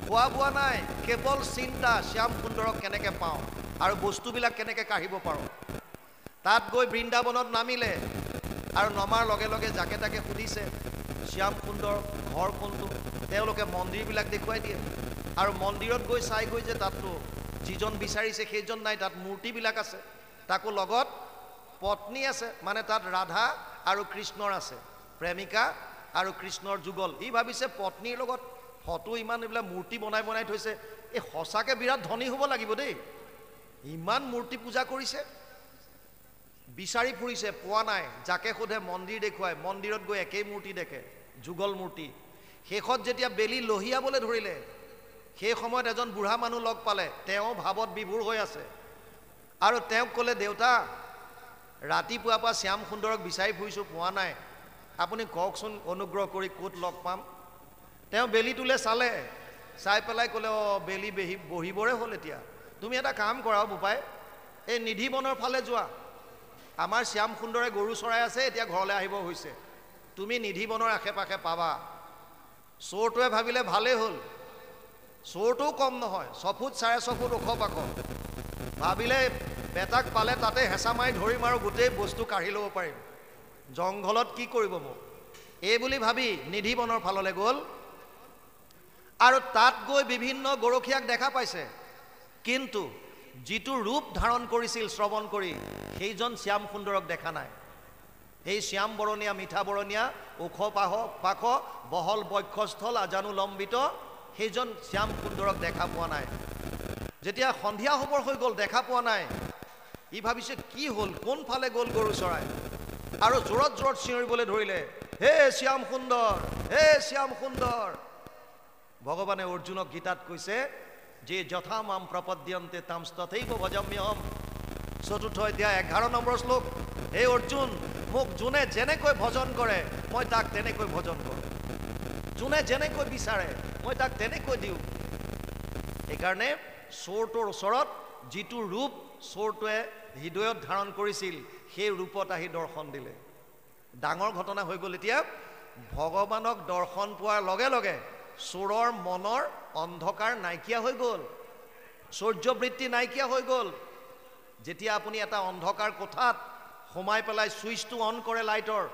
খোৱা বোৱা নাই, কেৱল চিন্তা শ্যাম সুন্দৰক কেনেকৈ পাওঁ আৰু বস্তুবিলাক কেনেকৈ কাঢ়িব পাৰোঁ। তাত গৈ বৃন্দাবনত নামিলে আৰু নমাৰ লগে লগে যাকে তাকে সুধিছে শ্যাম সুন্দৰ ঘৰ কোনটো। তেওঁলোকে মন্দিৰবিলাক দেখুৱাই দিয়ে আৰু মন্দিৰত গৈ চাইগৈ যে তাততো যিজন বিচাৰিছে সেইজন নাই, তাত মূৰ্তিবিলাক আছে, তাকো লগত পত্নী আছে, মানে তাত ৰাধা আৰু কৃষ্ণৰ আছে, প্ৰেমিকা আৰু কৃষ্ণৰ যুগল। ই ভাবিছে পত্নীৰ লগত ফটো ইমান এইবিলাক মূৰ্তি বনাই বনাই থৈছে, এই সঁচাকৈ বিৰাট ধনী হ'ব লাগিব দেই, ইমান মূৰ্তি পূজা কৰিছে। বিচাৰি ফুৰিছে, পোৱা নাই, যাকে সোধে মন্দিৰ দেখুৱাই, মন্দিৰত গৈ একেই মূৰ্তি দেখে, যুগল মূৰ্তি। শেষত যেতিয়া বেলি লহিয়াবলৈ ধৰিলে, সেই সময়ত এজন বুঢ়া মানুহ লগ পালে, তেওঁ ভাৱত বিভোৰ হৈ আছে আৰু তেওঁক ক'লে, দেউতা ৰাতিপুৱাৰ পৰা শ্যাম সুন্দৰক বিচাৰি ফুৰিছোঁ, পোৱা নাই, আপুনি কওকচোন অনুগ্ৰহ কৰি ক'ত লগ পাম। তেওঁ বেলিটোলৈ চালে, চাই পেলাই ক'লে, অঁ বেলি বহিবৰে হ'ল, এতিয়া তুমি এটা কাম কৰা বোপাই, এই নিধিবনৰ ফালে যোৱা, আমাৰ শ্যাম সুন্দৰে গৰু চৰাই আছে, এতিয়া ঘৰলৈ আহিব হৈছে, তুমি নিধিবনৰ আশে পাশে পাবা। চোৰটোৱে ভাবিলে ভালেই হ'ল, চোৰটোও কম নহয়, 6 ফুট 4.5 ফুট ওখ পাখ, ভাবিলে বেটাক পালে তাতে হেঁচা মাৰি ধৰিম আৰু গোটেই বস্তু কাঢ়ি ল'ব পাৰিম, জংঘলত কি কৰিব মোক, এই বুলি ভাবি নিধিবনৰ ফাললৈ গ'ল। আৰু তাত গৈ বিভিন্ন গৰখীয়াক দেখা পাইছে, কিন্তু যিটো ৰূপ ধাৰণ কৰিছিল শ্ৰৱণ কৰি, সেইজন শ্যাম সুন্দৰক দেখা নাই। সেই শ্যাম বৰণীয়া, মিঠা বৰণীয়া, ওখ পাখ, বহল বক্ষস্থল, আজানুলম্বিত, সেইজন শ্যাম সুন্দৰক দেখা পোৱা নাই। যেতিয়া সন্ধিয়া হ'বৰ হৈ গ'ল, দেখা পোৱা নাই, ই ভাবিছে কি হ'ল, কোনফালে গ'ল গৰু চৰাই, আৰু জোৰত জোৰত চিঞৰিবলৈ ধৰিলে, হে শ্যাম সুন্দৰ, হে শ্যাম সুন্দৰ। ভগৱানে অৰ্জুনক গীতাত কৈছে যে যথা মাম প্ৰপদ্যন্তে তাম তথৈব ভজাম্যহম। 4ৰ্থ অধ্যায় 11 নম্বৰ শ্লোক, হে অৰ্জুন, মোক যোনে যেনেকৈ ভজন কৰে মই তাক তেনেকৈ ভজন কৰোঁ, যোনে যেনেকৈ বিচাৰে মই তাক তেনেকৈ দিওঁ। সেইকাৰণে চোৰটোৰ ওচৰত যিটো ৰূপ চোৰটোৱে হৃদয়ত ধাৰণ কৰিছিল, সেই ৰূপত আহি দৰ্শন দিলে। ডাঙৰ ঘটনা হৈ গ'ল। এতিয়া ভগৱানক দৰ্শন পোৱাৰ লগে লগে চোৰৰ মনৰ অন্ধকাৰ নাইকিয়া হৈ গ'ল, সূৰ্যবৃত্তি নাইকিয়া হৈ গ'ল। যেতিয়া আপুনি এটা অন্ধকাৰ কোঠাত সোমাই পেলাই ছুইচটো অন কৰে লাইটৰ,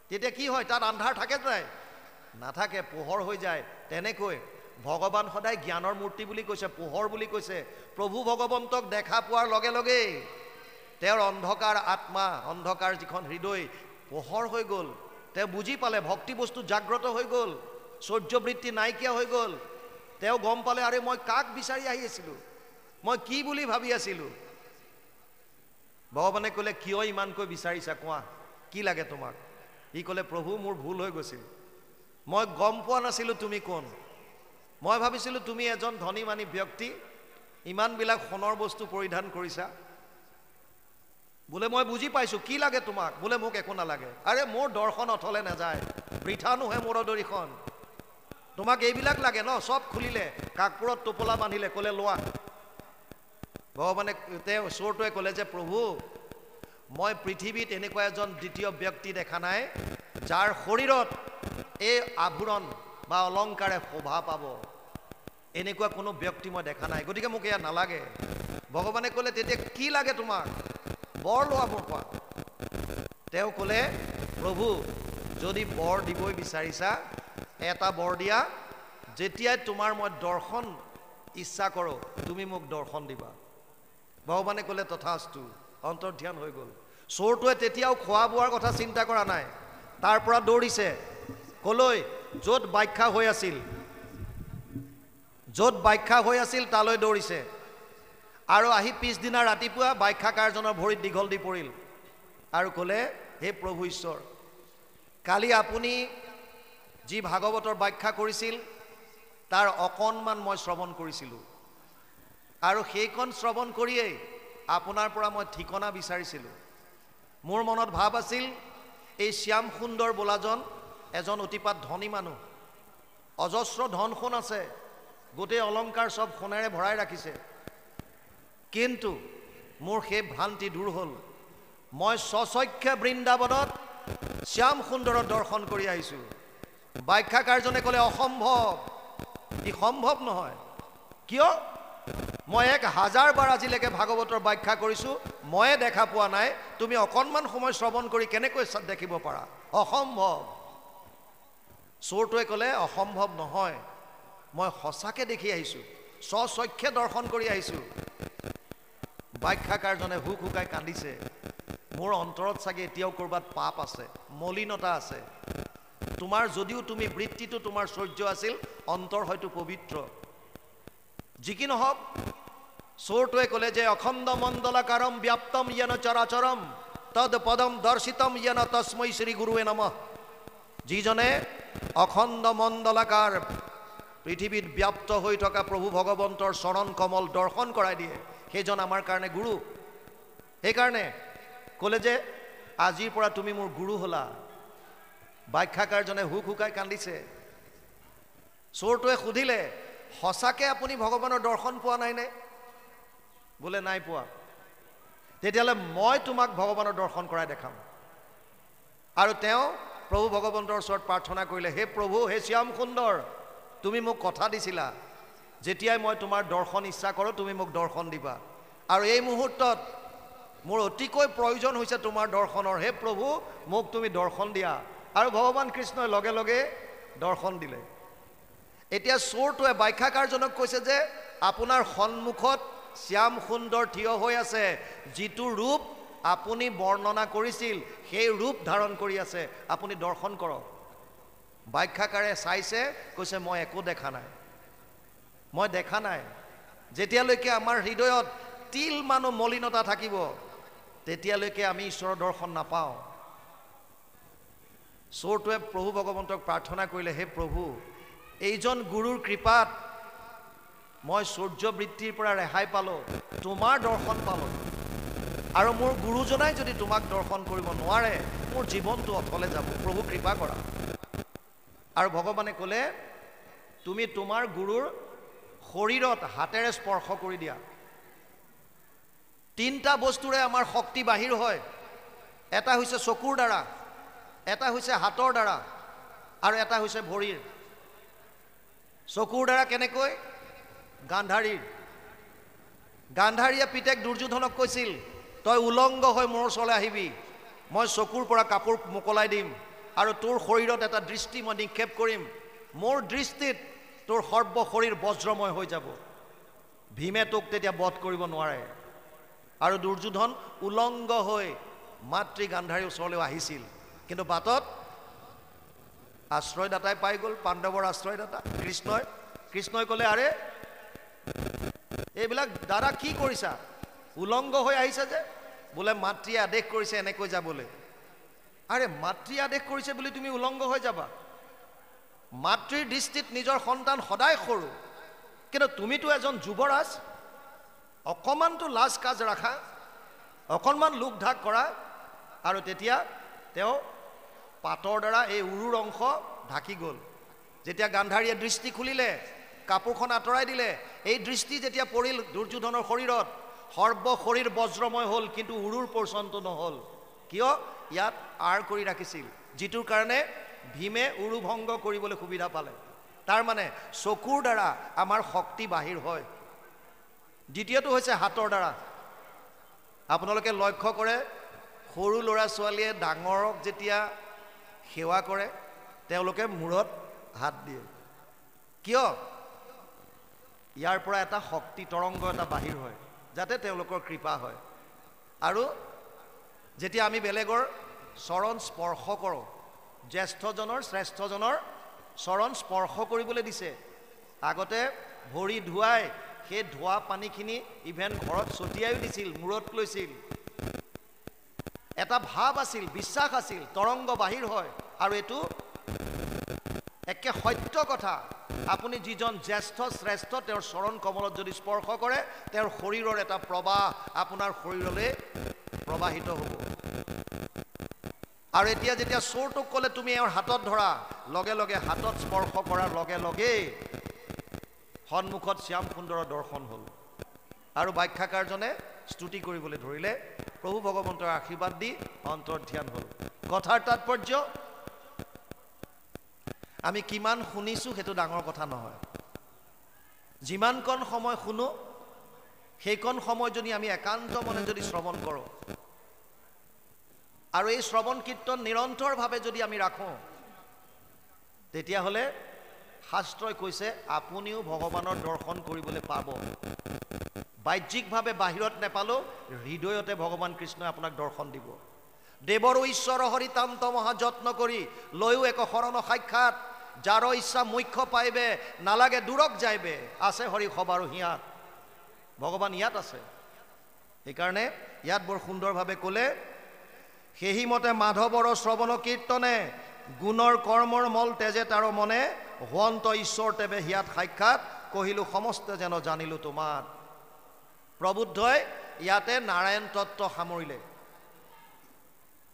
তেতিয়া কি হয়, তাত আন্ধাৰ থাকে নাই? নাথাকে, পোহৰ হৈ যায়। তেনেকৈ ভগৱান সদায় জ্ঞানৰ মূৰ্তি বুলি কৈছে, পোহৰ বুলি কৈছে। প্ৰভু ভগৱন্তক দেখা পোৱাৰ লগে লগেই তেওঁৰ অন্ধকাৰ আত্মা, অন্ধকাৰ যিখন হৃদয়, পোহৰ হৈ গ'ল। তেওঁ বুজি পালে, ভক্তি বস্তু জাগ্ৰত হৈ গ'ল, সূৰ্যবৃত্তি নাইকিয়া হৈ গ'ল। তেওঁ গম পালে, আৰে মই কাক বিচাৰি আহি আছিলোঁ, মই কি বুলি ভাবি আছিলোঁ। ভগৱানে ক'লে, কিয় ইমানকৈ বিচাৰিছা, কোৱা কি লাগে তোমাক? ই ক'লে, প্ৰভু মোৰ ভুল হৈ গৈছিল, মই গম পোৱা নাছিলোঁ তুমি কোন। মই ভাবিছিলোঁ তুমি এজন ধনী মানী ব্যক্তি, ইমানবিলাক সোণৰ বস্তু পৰিধান কৰিছা। বোলে মই বুজি পাইছোঁ, কি লাগে তোমাক? বোলে মোক একো নালাগে। আৰে মোৰ দৰ্শন অথলে নাযায়, বৃথা নোহে মোৰ দৰ্শন। তোমাক এইবিলাক লাগে ন? চব খুলিলে, কাকপুৰত টোপোলা বান্ধিলে, ক'লে লোৱা। ভগৱানে, তেওঁ চোৰটোৱে ক'লে যে প্ৰভু, মই পৃথিৱীত এনেকুৱা এজন দ্বিতীয় ব্যক্তি দেখা নাই যাৰ শৰীৰত এই আভৰণ বা অলংকাৰে শোভা পাব, এনেকুৱা কোনো ব্যক্তি মই দেখা নাই, গতিকে মোক এয়া নালাগে। ভগৱানে ক'লে, তেতিয়া কি লাগে তোমাক? বৰ লোৱা মোৰ পৰা। তেওঁ ক'লে, প্ৰভু যদি বৰ দিবই বিচাৰিছা, এটা বৰ দিয়া, যেতিয়াই তোমাৰ মই দৰ্শন ইচ্ছা কৰোঁ তুমি মোক দৰ্শন দিবা। ভগৱানে ক'লে, তথাস্তু, অন্তৰ্ধান হৈ গ'ল। চোৰটোৱে তেতিয়াও খোৱা বোৱাৰ কথা চিন্তা কৰা নাই, তাৰ পৰা দৌৰিছে ক'লৈ? য'ত ব্যাখ্যা হৈ আছিল, য'ত ব্যাখ্যা হৈ আছিল তালৈ দৌৰিছে। আৰু আহি পিছদিনা ৰাতিপুৱা ব্যাখ্যাকাৰজনৰ ভৰিত দীঘল দি পৰিল আৰু ক'লে, হে প্ৰভু ঈশ্বৰ, কালি আপুনি যি ভাগৱতৰ ব্যাখ্যা কৰিছিল তাৰ অকণমান মই শ্ৰৱণ কৰিছিলোঁ, আৰু সেইখন শ্ৰৱণ কৰিয়েই আপোনাৰ পৰা মই ঠিকনা বিচাৰিছিলোঁ। মোৰ মনত ভাৱ আছিল, এই শ্যাম সুন্দৰ বোলাজন এজন অতিপাত ধনী মানুহ, অজস্ৰ ধন সোণ আছে, গোটেই অলংকাৰ চব সোণেৰে ভৰাই ৰাখিছে, কিন্তু মোৰ সেই ভ্ৰান্তি দূৰ হ'ল। মই স্বচক্ষে বৃন্দাবনত শ্যাম সুন্দৰৰ দৰ্শন কৰি আহিছোঁ। ব্যাখ্যাকাৰজনে ক'লে অসম্ভৱ, ই সম্ভৱ নহয়। কিয়? মই 1000 বাৰ আজিলৈকে ভাগৱতৰ ব্যাখ্যা কৰিছোঁ, ময়ে দেখা পোৱা নাই। তুমি অকণমান সময় শ্ৰৱণ কৰি কেনেকৈ দেখিব পাৰা? অসম্ভৱ। চোৰটোৱে ক'লে অসম্ভৱ নহয়, মই সঁচাকৈ দেখি আহিছোঁ, স্বচক্ষে দৰ্শন কৰি আহিছোঁ। ব্যাখ্যাকাৰজনে হুক হুকাই কান্দিছে। মোৰ অন্তৰত চাগে এতিয়াও ক'ৰবাত পাপ আছে, মলিনতা আছে। তোমাৰ যদিও তুমি বৃত্তিটো তোমাৰ সহ্য আছিল, অন্তৰ হয়তো পবিত্ৰ। যি কি নহওক, চোৰটোৱে ক'লে যে অখণ্ড মণ্ডলাকাৰম ব্যাপ্তম য়েন চৰাচৰম তদ পদম দৰ্শিতম য়েন তস্मै শ্ৰী গুৰুৱে নমঃ। যিজনে অখণ্ড মণ্ডলাকাৰ পৃথিৱীত ব্যাপ্ত হৈ থকা প্ৰভু ভগৱন্তৰ চৰণ কমল দৰ্শন কৰাই দিয়ে, সেইজন আমাৰ কাৰণে গুৰু। সেইকাৰণে ক'লে যে আজিৰ পৰা তুমি মোৰ গুৰু হ'লা। ব্যাখ্যাকাৰজনে হুক হুকাই কান্দিছে। চোৰটোৱে সুধিলে, সঁচাকৈ আপুনি ভগৱানৰ দৰ্শন পোৱা নাইনে? বোলে নাই পোৱা। তেতিয়াহ'লে মই তোমাক ভগৱানৰ দৰ্শন কৰাই দেখাম। আৰু তেওঁ প্ৰভু ভগৱন্তৰ ওচৰত প্ৰাৰ্থনা কৰিলে, হে প্ৰভু, হে শ্যাম সুন্দৰ, তুমি মোক কথা দিছিলা, যেতিয়াই মই তোমাৰ দৰ্শন ইচ্ছা কৰোঁ তুমি মোক দৰ্শন দিবা। আৰু এই মুহূৰ্তত মোৰ অতিকৈ প্ৰয়োজন হৈছে তোমাৰ দৰ্শনৰ। হে প্ৰভু, মোক তুমি দৰ্শন দিয়া। আৰু ভগৱান কৃষ্ণই লগে লগে দৰ্শন দিলে। এতিয়া চোৰটোৱে ব্যাখ্যাকাৰজনক কৈছে যে আপোনাৰ সন্মুখত শ্যাম সুন্দৰ থিয় হৈ আছে, যিটো ৰূপ আপুনি বৰ্ণনা কৰিছিল সেই ৰূপ ধাৰণ কৰি আছে, আপুনি দৰ্শন কৰক। ব্যাখ্যাকাৰে চাইছে, কৈছে মই একো দেখা নাই, মই দেখা নাই। যেতিয়ালৈকে আমাৰ হৃদয়ত তিল মানুহ মলিনতা থাকিব, তেতিয়ালৈকে আমি ঈশ্বৰৰ দৰ্শন নাপাওঁ। চোৰটোৱে প্ৰভু ভগৱন্তক প্ৰাৰ্থনা কৰিলে, হে প্ৰভু, এইজন গুৰুৰ কৃপাত মই সূৰ্যবৃত্তিৰ পৰা ৰেহাই পালোঁ, তোমাৰ দৰ্শন পালোঁ। আৰু মোৰ গুৰুজনাই যদি তোমাক দৰ্শন কৰিব নোৱাৰে, মোৰ জীৱনটো অথলে যাব, প্ৰভু কৃপা কৰা। আৰু ভগৱানে ক'লে, তুমি তোমাৰ গুৰুৰ শৰীৰত হাতেৰে স্পৰ্শ কৰি দিয়া। 3টা বস্তুৰে আমাৰ শক্তি বাহিৰ হয়। এটা হৈছে চকুৰ দ্বাৰা, এটা হৈছে হাতৰ দ্বাৰা, আৰু এটা হৈছে ভৰিৰ। চকুৰ দ্বাৰা কেনেকৈ? গান্ধাৰীয়ে পিতেক দুৰ্যোধনক কৈছিল, তই উলংগ হৈ মোৰ ওচৰলৈ আহিবি, মই চকুৰ পৰা কাপোৰ মোকলাই দিম, আৰু তোৰ শৰীৰত এটা দৃষ্টি মই নিক্ষেপ কৰিম, মোৰ দৃষ্টিত তোৰ সৰ্ব শৰীৰ বজ্ৰময় হৈ যাব। ভীমে তোক তেতিয়া বধ কৰিব নোৱাৰে। আৰু দুৰ্যোধন উলংগ হৈ মাতৃ গান্ধাৰীৰ ওচৰলৈ আহিছিল, কিন্তু বাটত আশ্ৰয়দাতাই পাই গ'ল, পাণ্ডৱৰ আশ্ৰয়দাতা কৃষ্ণই ক'লে, আৰে এইবিলাক দাদা কি কৰিছা? উলংগ হৈ আহিছে যে? বোলে মাতৃয়ে আদেশ কৰিছে এনেকৈ যাবলৈ। আৰে মাতৃয়ে আদেশ কৰিছে বুলি তুমি উলংগ হৈ যাবা? মাতৃৰ দৃষ্টিত নিজৰ সন্তান সদায় সৰু, কিন্তু তুমিতো এজন যুৱৰাজ, অকণমানতো লাজ কাজ ৰাখা, অকণমান লোক ঢাক কৰা। আৰু তেতিয়া তেওঁ পাতৰ দ্বাৰা এই উৰুৰ অংশ ঢাকি গ'ল। যেতিয়া গান্ধাৰীয়ে দৃষ্টি খুলিলে, কাপোৰখন আঁতৰাই দিলে, এই দৃষ্টি যেতিয়া পৰিল দুৰ্যোধনৰ শৰীৰত, সৰ্ব শৰীৰ বজ্ৰময় হ'ল, কিন্তু উৰুৰ পৰ্যন্ত নহ'ল। কিয়? ইয়াত আঁৰ কৰি ৰাখিছিল, যিটোৰ কাৰণে ভীমে উৰু ভংগ কৰিবলৈ সুবিধা পালে। তাৰ মানে চকুৰ দ্বাৰা আমাৰ শক্তি বাহিৰ হয়। দ্বিতীয়টো হৈছে হাতৰ দ্বাৰা। আপোনালোকে লক্ষ্য কৰে, সৰু ল'ৰা ছোৱালীয়ে ডাঙৰক যেতিয়া সেৱা কৰে, তেওঁলোকে মূৰত হাত দিয়ে। কিয়? ইয়াৰ পৰা এটা শক্তি তৰংগ এটা বাহিৰ হয়, যাতে তেওঁলোকৰ কৃপা হয়। আৰু যেতিয়া আমি বেলেগৰ চৰণ স্পৰ্শ কৰোঁ, জ্যেষ্ঠজনৰ শ্ৰেষ্ঠজনৰ চৰণ স্পৰ্শ কৰিবলৈ দিছে। আগতে ভৰি ধুৱাই সেই ধোৱা পানীখিনি ইভেন ঘৰত ছটিয়াইও দিছিল, মূৰত লৈছিল। এটা ভাৱ আছিল, বিশ্বাস আছিল, তৰংগ বাহিৰ হয়। আৰু এইটো একে সত্য কথা। আপুনি যিজন জ্যেষ্ঠ শ্ৰেষ্ঠ তেওঁৰ চৰণ কমলত যদি স্পৰ্শ কৰে, তেওঁৰ শৰীৰৰ এটা প্ৰবাহ আপোনাৰ শৰীৰলৈ প্ৰবাহিত হ'ব। আৰু এতিয়া যেতিয়া চোৰটোক ক'লে তুমি এওঁৰ হাতত ধৰা, লগে লগে হাতত স্পৰ্শ কৰাৰ লগে লগে সন্মুখত শ্যাম সুন্দৰৰ দৰ্শন হ'ল। আৰু ব্যাখ্যাকাৰজনে স্তুতি কৰিবলৈ ধৰিলে, প্ৰভু ভগৱন্তৰ আশীৰ্বাদ দি অন্তৰ্ধান হ'ল। কথাৰ তাৎপৰ্য, আমি কিমান শুনিছোঁ সেইটো ডাঙৰ কথা নহয়। যিমানকণ সময় শুনো, সেইকণ সময় যদি আমি একান্ত মনে যদি শ্ৰৱণ কৰোঁ, আৰু এই শ্ৰৱণ কীৰ্তন নিৰন্তৰভাৱে যদি আমি ৰাখোঁ, তেতিয়াহ'লে শাস্ত্ৰই কৈছে আপুনিও ভগৱানৰ দৰ্শন কৰিবলৈ পাব। বাহ্যিকভাৱে বাহিৰত নেপালেও হৃদয়তে ভগৱান কৃষ্ণই আপোনাক দৰ্শন দিব। দেৱৰ ঈশ্বৰ হৰিতান্ত মহাযত্ন কৰি লৈও এক শৰণ সাক্ষাৎ, যাৰ ইচ্ছা মুখ্য পাইবে নালাগে দূৰক যাইবে, আছে হৰি সবাৰো হিয়াত। ভগৱান ইয়াত আছে। সেইকাৰণে ইয়াত বৰ সুন্দৰভাৱে ক'লে, সেহি মতে মাধৱৰ শ্ৰৱণ কীৰ্তনে গুণৰ কৰ্মৰ মল তেজে তাৰ মনে, হোৱন্ত ঈশ্বৰ তেবে হিয়াত সাক্ষাৎ, কহিলো সমস্তে যেন জানিলো তোমাৰ। প্ৰবুদ্ধই ইয়াতে নাৰায়ণ তত্ত্ব সামৰিলে।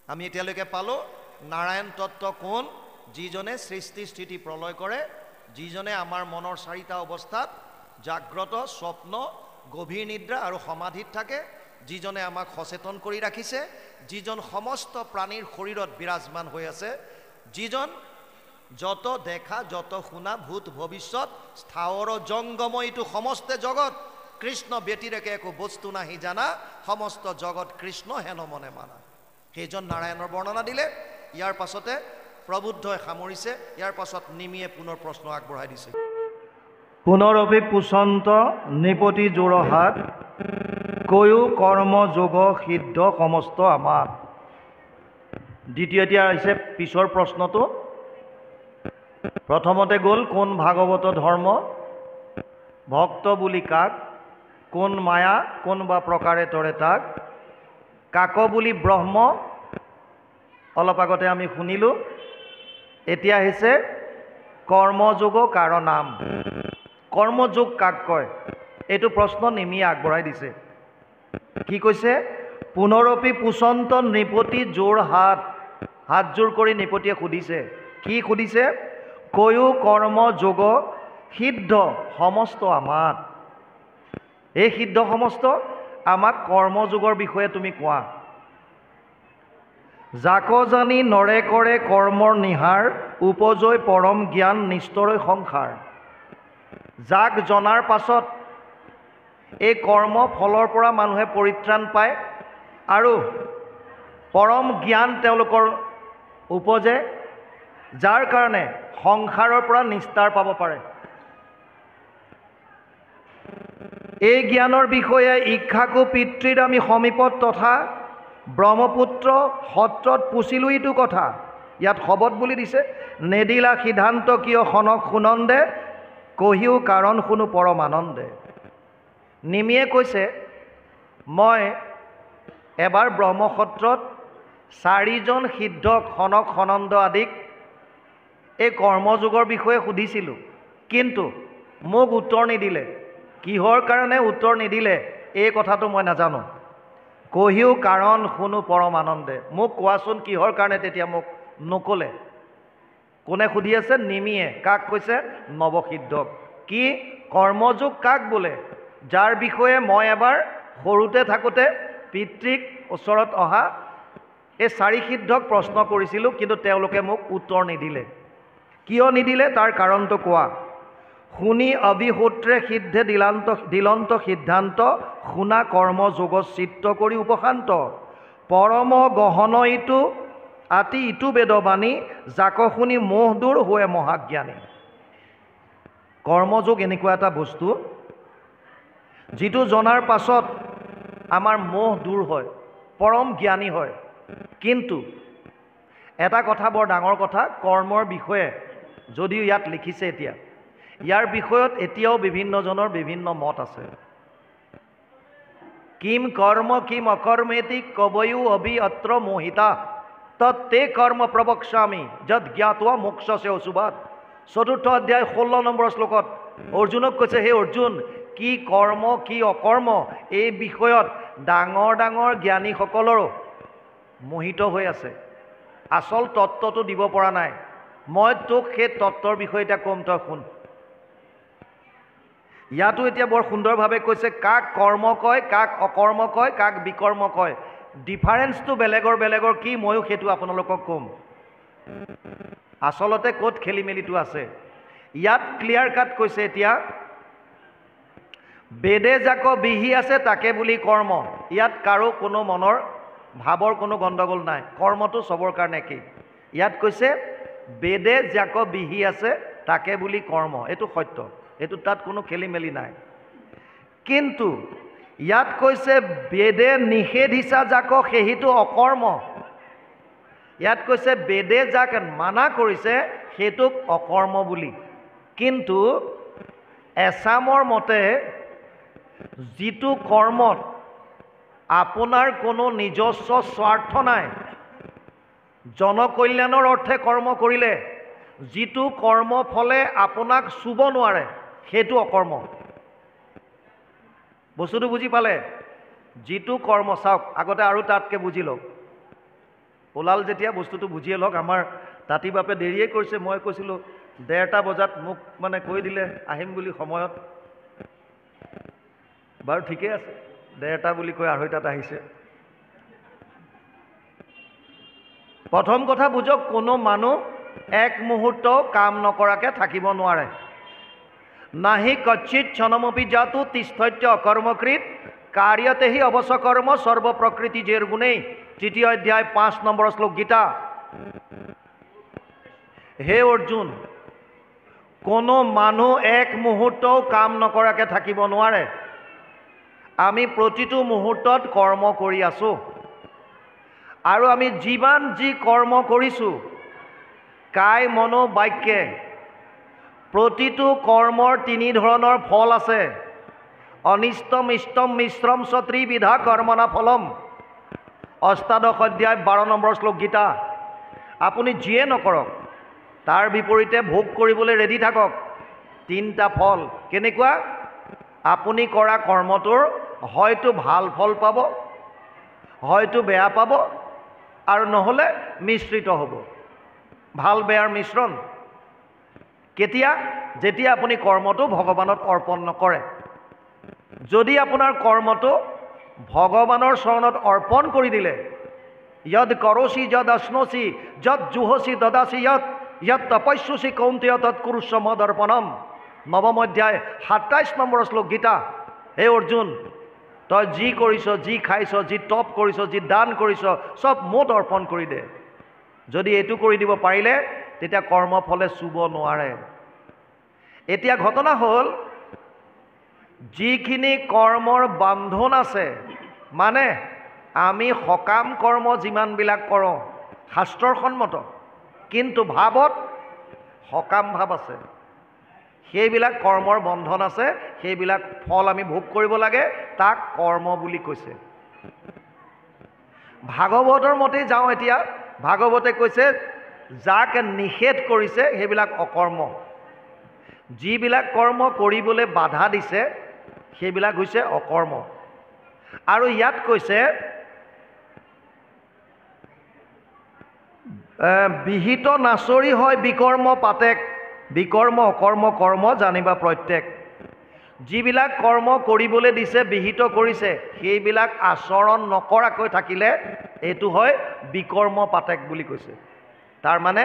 আমি এতিয়ালৈকে পালোঁ নাৰায়ণ তত্ত্ব কোন? যিজনে সৃষ্টি স্থিতি প্ৰলয় কৰে, যিজনে আমাৰ মনৰ চাৰিটা অৱস্থাত জাগ্ৰত, স্বপ্ন, গভীৰ নিদ্ৰা আৰু সমাধিত থাকে, যিজনে আমাক সচেতন কৰি ৰাখিছে, যিজন সমস্ত প্ৰাণীৰ শৰীৰত বিৰাজমান হৈ আছে, যিজন যত দেখা যত শুনা ভূত ভৱিষ্যত স্থাৱৰ জংগময়িটো সমস্তে জগত, কৃষ্ণ ব্যতিৰেকে একো বস্তু নাহি জানা, সমস্ত জগত কৃষ্ণ হেন মনে মানা। সেইজন নাৰায়ণৰ বৰ্ণনা দিলে। ইয়াৰ পাছতে প্ৰবুদ্ধই সামৰিছে। ইয়াৰ পাছত নিমিয়ে পুনৰ প্ৰশ্ন আগবঢ়াই দিছে। পুনৰভি পুচন্ত নিপতি যোৰহাট, কৈও কৰ্ম যোগ সিদ্ধ সমস্ত আমাৰ। দ্বিতীয় এতিয়া আহিছে পিছৰ প্ৰশ্নটো। প্ৰথমতে গ'ল কোন ভাগৱত ধৰ্ম, ভক্ত বুলি কাক, কোন মায়া কোন বা প্ৰকাৰে তৰে তাক, কাক বুলি ব্ৰহ্ম, অলপ আগতে আমি শুনিলোঁ। এতিয়া আহিছে কৰ্মযোগ কাৰ নাম। কৰ্মযোগ কাক কয়, এইটো প্ৰশ্ন নিমিয়ে আগবঢ়াই দিছে। কি কৈছে? পুনৰপি পুচন্ত নৃপতি যোৰ হাত, হাতযোৰ কৰি নৃপতিয়ে সুধিছে। কি সুধিছে? কৈও কৰ্ম যোগ সিদ্ধ সমস্ত আমাৰ। এই সিদ্ধ সমস্ত আমাক কৰ্মযোগৰ বিষয়ে তুমি কোৱা। যাক জানি নৰে কৰে কৰ্মৰ নিহাৰ, উপজয় পৰম জ্ঞান নিস্তৰৈ সংসাৰ। যাক জনাৰ পাছত এই কৰ্ম ফলৰ পৰা মানুহে পৰিত্ৰাণ পায় আৰু পৰম জ্ঞান তেওঁলোকৰ উপজে, যাৰ কাৰণে সংসাৰৰ পৰা নিস্তাৰ পাব পাৰে। এই জ্ঞানৰ বিষয়ে ইক্ষাকু পিতৃৰ আমি সমীপত তথা ব্ৰহ্মপুত্ৰ সত্ৰত পুছিলো ইটো কথা। ইয়াত শবত বুলি দিছে। নেদিলা সিদ্ধান্ত কিয় খনক সুনন্দে, কহিও কাৰণ শুনো পৰম আনন্দে। নিমিয়ে কৈছে, মই এবাৰ ব্ৰহ্মসত্ৰত 4জন সিদ্ধক খনক সনন্দ আদিক এই কৰ্মযোগৰ বিষয়ে সুধিছিলোঁ, কিন্তু মোক উত্তৰ নিদিলে। কিহৰ কাৰণে উত্তৰ নিদিলে এই কথাটো মই নাজানো। কহিও কাৰণ শুনো পৰম আনন্দে। মোক কোৱাচোন কিহৰ কাৰণে তেতিয়া মোক নক'লে। কোনে সুধি আছে? নিমিয়ে। কাক কৈছে? নৱসিদ্ধক। কি কৰ্মযোগ কাক বোলে? যাৰ বিষয়ে মই এবাৰ সৰুতে থাকোঁতে পিতৃক ওচৰত অহা এই 4 সিদ্ধক প্ৰশ্ন কৰিছিলোঁ, কিন্তু তেওঁলোকে মোক উত্তৰ নিদিলে। কিয় নিদিলে তাৰ কাৰণটো কোৱা। শুনি অভিসূত্ৰে সিদ্ধে দিলন্ত সিদ্ধান্ত, শুনা কৰ্মযোগ চিত্ত কৰি উপশান্ত। পৰম গহন ইটো আতি ইটো বেদবাণী, যাক শুনি মোহ দূৰ হোৱে মহাজ্ঞানী। কৰ্মযোগ এনেকুৱা এটা বস্তু যিটো জনাৰ পাছত আমাৰ মোহ দূৰ হয়, পৰম জ্ঞানী হয়। কিন্তু এটা কথা বৰ ডাঙৰ কথা, কৰ্মৰ বিষয়ে যদিও ইয়াত লিখিছে, এতিয়া ইয়াৰ বিষয়ত এতিয়াও বিভিন্নজনৰ বিভিন্ন মত আছে। কিম কৰ্ম কিম অকৰ্মেতি কবয়ো অভি অত্ৰ মোহিতা, তত্তে কৰ্ম প্ৰবক্ষ্যামি যদ জ্ঞাতৱা মোক্ষসে অশুভাত। 4ৰ্থ অধ্যায় 16 নম্বৰ শ্লোকত অৰ্জুনক কৈছে, হে অৰ্জুন, কি কৰ্ম কি অকৰ্ম এই বিষয়ত ডাঙৰ ডাঙৰ জ্ঞানীসকলৰো মোহিত হৈ আছে। আচল তত্ত্বটো দিব পৰা নাই। মই তোক সেই তত্ত্বৰ বিষয়ে এতিয়া ক'ম, তই শুন। ইয়াতো এতিয়া বৰ সুন্দৰভাৱে কৈছে, কাক কৰ্ম কয়, কাক অকৰ্ম কয়, কাক বিকৰ্ম কয়। ডিফাৰেঞ্চটো বেলেগৰ কি ময়ো সেইটো আপোনালোকক ক'ম। আচলতে ক'ত খেলি মেলিটো আছে ইয়াত ক্লিয়াৰ কাট কৈছে। এতিয়া বেদে যাক বিহি আছে তাকে বুলি কৰ্ম, ইয়াত কাৰো কোনো মনৰ ভাৱৰ কোনো গণ্ডগোল নাই, কৰ্মটো চবৰ কাৰণে একেই। ইয়াত কৈছে বেদে যাক বিহি আছে তাকে বুলি কৰ্ম, এইটো সত্য, এইটো তাত কোনো খেলি মেলি নাই। কিন্তু ইয়াত কৈছে বেদে নিষেধিছা যাক সেইটো অকৰ্ম। ইয়াত কৈছে বেদে যাক মানা কৰিছে সেইটোক অকৰ্ম বুলি। কিন্তু এছামৰ মতে যিটো কৰ্মত আপোনাৰ কোনো নিজস্ব স্বাৰ্থ নাই, জনকল্যাণৰ অৰ্থে কৰ্ম কৰিলে যিটো কৰ্ম ফলে আপোনাক চুব নোৱাৰে সেইটো অকৰ্ম। বস্তুটো বুজি পালে? যিটো কৰ্ম, চাওক আগতে আৰু তাতকৈ বুজি লওক, ওলাল যেতিয়া বস্তুটো বুজিয়ে লওক। আমাৰ তাঁতি বাপে দেৰিয়ে কৰিছে, মই কৈছিলোঁ 1:30 বজাত মোক মানে কৈ দিলে আহিম বুলি সময়ত। বাৰু ঠিকে আছে, 1:30 বুলি কৈ 2:30 আহিছে। প্ৰথম কথা বুজক, কোনো মানুহ এক মুহূৰ্তও কাম নকৰাকৈ থাকিব নোৱাৰে। নাহি কচ্ছিত ক্ষণমপি জাতু তিষ্ঠত্য অকৰ্মকৃত কাৰ্যতেহি অৱশ্যকৰ্ম সৰ্বপ্ৰকৃতি জেৰ গুণেই। 3য় অধ্যায় 5 নম্বৰ শ্লোক গীতা। হে অৰ্জুন, কোনো মানুহ এক মুহূৰ্তও কাম নকৰাকৈ থাকিব নোৱাৰে। আমি প্ৰতিটো মুহূৰ্তত কৰ্ম কৰি আছোঁ, আৰু আমি যিমান যি কৰ্ম কৰিছোঁ কায় মনো বাক্যে, প্ৰতিটো কৰ্মৰ 3 ধৰণৰ ফল আছে। অনিষ্টম ইষ্টম মিশ্ৰম চ ত্ৰিবিধা কৰ্মনা ফলম। 8ম অধ্যায় 12 নম্বৰ শ্লোক গীতা। আপুনি যিয়ে নকৰক তাৰ বিপৰীতে ভোগ কৰিবলৈ ৰেডি থাকক। 3টা ফল কেনেকুৱা? আপুনি কৰা কৰ্মটোৰ হয়তো ভাল ফল পাব, হয়তো বেয়া পাব, আৰু নহ'লে মিশ্ৰিত হ'ব। ভাল বেয়াৰ মিশ্ৰণ। কেতিয়া? যেতিয়া আপুনি কৰ্মটো ভগৱানত অৰ্পণ নকৰে। যদি আপোনাৰ কৰ্মটো ভগৱানৰ চৰণত অৰ্পণ কৰি দিলে, যদ কৰচি যদ অশ্নচি যদ জুহচি দদাচি যদ তপস্যুচি কৌন্তেয় তৎকুৰুস্ব মদৰ্পণম। 9ম অধ্যায় 27 নম্বৰ শ্লোক গীতা। হে অৰ্জুন, তই যি কৰিছ, যি খাইছ, যি তপ কৰিছ, যি দান কৰিছ, চব মোত অৰ্পণ কৰি দে। যদি এইটো কৰি দিব পাৰিলে তেতিয়া কৰ্মফলে চুব নোৱাৰে। এতিয়া ঘটনা হ'ল, যিখিনি কৰ্মৰ বান্ধন আছে, মানে আমি সকাম কৰ্ম যিমানবিলাক কৰোঁ শাস্ত্ৰৰ সন্মত, কিন্তু ভাৱত সকাম ভাৱ আছে, সেইবিলাক কৰ্মৰ বন্ধন আছে, সেইবিলাক ফল আমি ভোগ কৰিব লাগে, তাক কৰ্ম বুলি কৈছে। ভাগৱতৰ মতেই যাওঁ এতিয়া। ভাগৱতে কৈছে যাক নিষেধ কৰিছে সেইবিলাক অকৰ্ম, যিবিলাক কৰ্ম কৰিবলৈ বাধা দিছে সেইবিলাক হৈছে অকৰ্ম। আৰু ইয়াত কৈছে বিহিত নাচৰি হয় বিকৰ্ম পাতেক, বিকৰ্ম অকৰ্ম কৰ্ম জানিবা প্ৰত্যেক। যিবিলাক কৰ্ম কৰিবলৈ দিছে, বিহিত কৰিছে, সেইবিলাক আচৰণ নকৰাকৈ থাকিলে এইটো হয় বিকৰ্ম পাতেক বুলি কৈছে। তাৰ মানে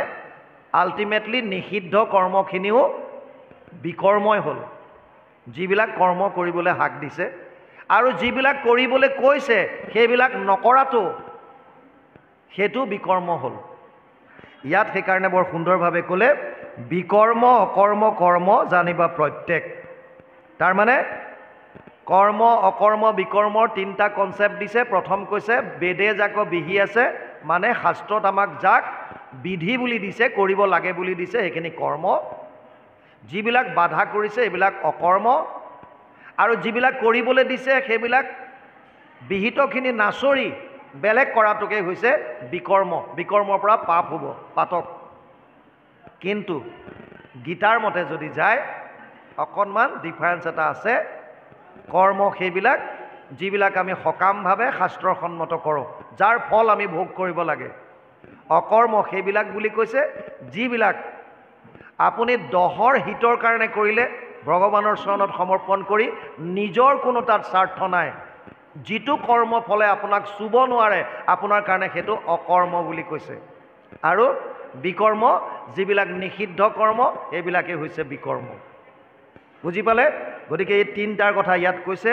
আল্টিমেটলি নিষিদ্ধ কৰ্মখিনিও বিকৰ্মই হ'ল। যিবিলাক কৰ্ম কৰিবলৈ হাক দিছে আৰু যিবিলাক কৰিবলৈ কৈছে সেইবিলাক নকৰাটো, সেইটো বিকৰ্ম হ'ল। ইয়াত সেইকাৰণে বৰ সুন্দৰভাৱে ক'লে বিকৰ্ম অকৰ্ম কৰ্ম জানিবা প্ৰত্যেক। তাৰমানে কৰ্ম অকৰ্ম বিকৰ্মৰ 3টা কনচেপ্ট দিছে। প্ৰথম কৈছে বেদে যাক বিহি আছে, মানে শাস্ত্ৰত আমাক যাক বিধি বুলি দিছে, কৰিব লাগে বুলি দিছে, সেইখিনি কৰ্ম। যিবিলাক বাধা কৰিছে এইবিলাক অকৰ্ম, আৰু যিবিলাক কৰিবলৈ দিছে সেইবিলাক বিহিতখিনি নাচৰি বেলেগ কৰাটোকে হৈছে বিকৰ্ম। বিকৰ্মৰ পৰা পাপ হ'ব, পাতক। কিন্তু গীতাৰ মতে যদি যায় অকণমান ডিফাৰেঞ্চ এটা আছে। কৰ্ম সেইবিলাক যিবিলাক আমি সকামভাৱে শাস্ত্ৰৰ সন্মত কৰোঁ, যাৰ ফল আমি ভোগ কৰিব লাগে, অকৰ্ম সেইবিলাক বুলি কৈছে যিবিলাক আপুনি দহৰ হিতৰ কাৰণে কৰিলে, ভগৱানৰ চৰণত সমৰ্পণ কৰি নিজৰ কোনো তাত স্বাৰ্থ নাই, যিটো কৰ্ম ফলে আপোনাক চুব নোৱাৰে আপোনাৰ কাৰণে সেইটো অকৰ্ম বুলি কৈছে। আৰু বিকৰ্ম যিবিলাক নিষিদ্ধ কৰ্ম এইবিলাকেই হৈছে বিকৰ্ম। বুজি পালে? গতিকে এই তিনিটাৰ কথা ইয়াত কৈছে।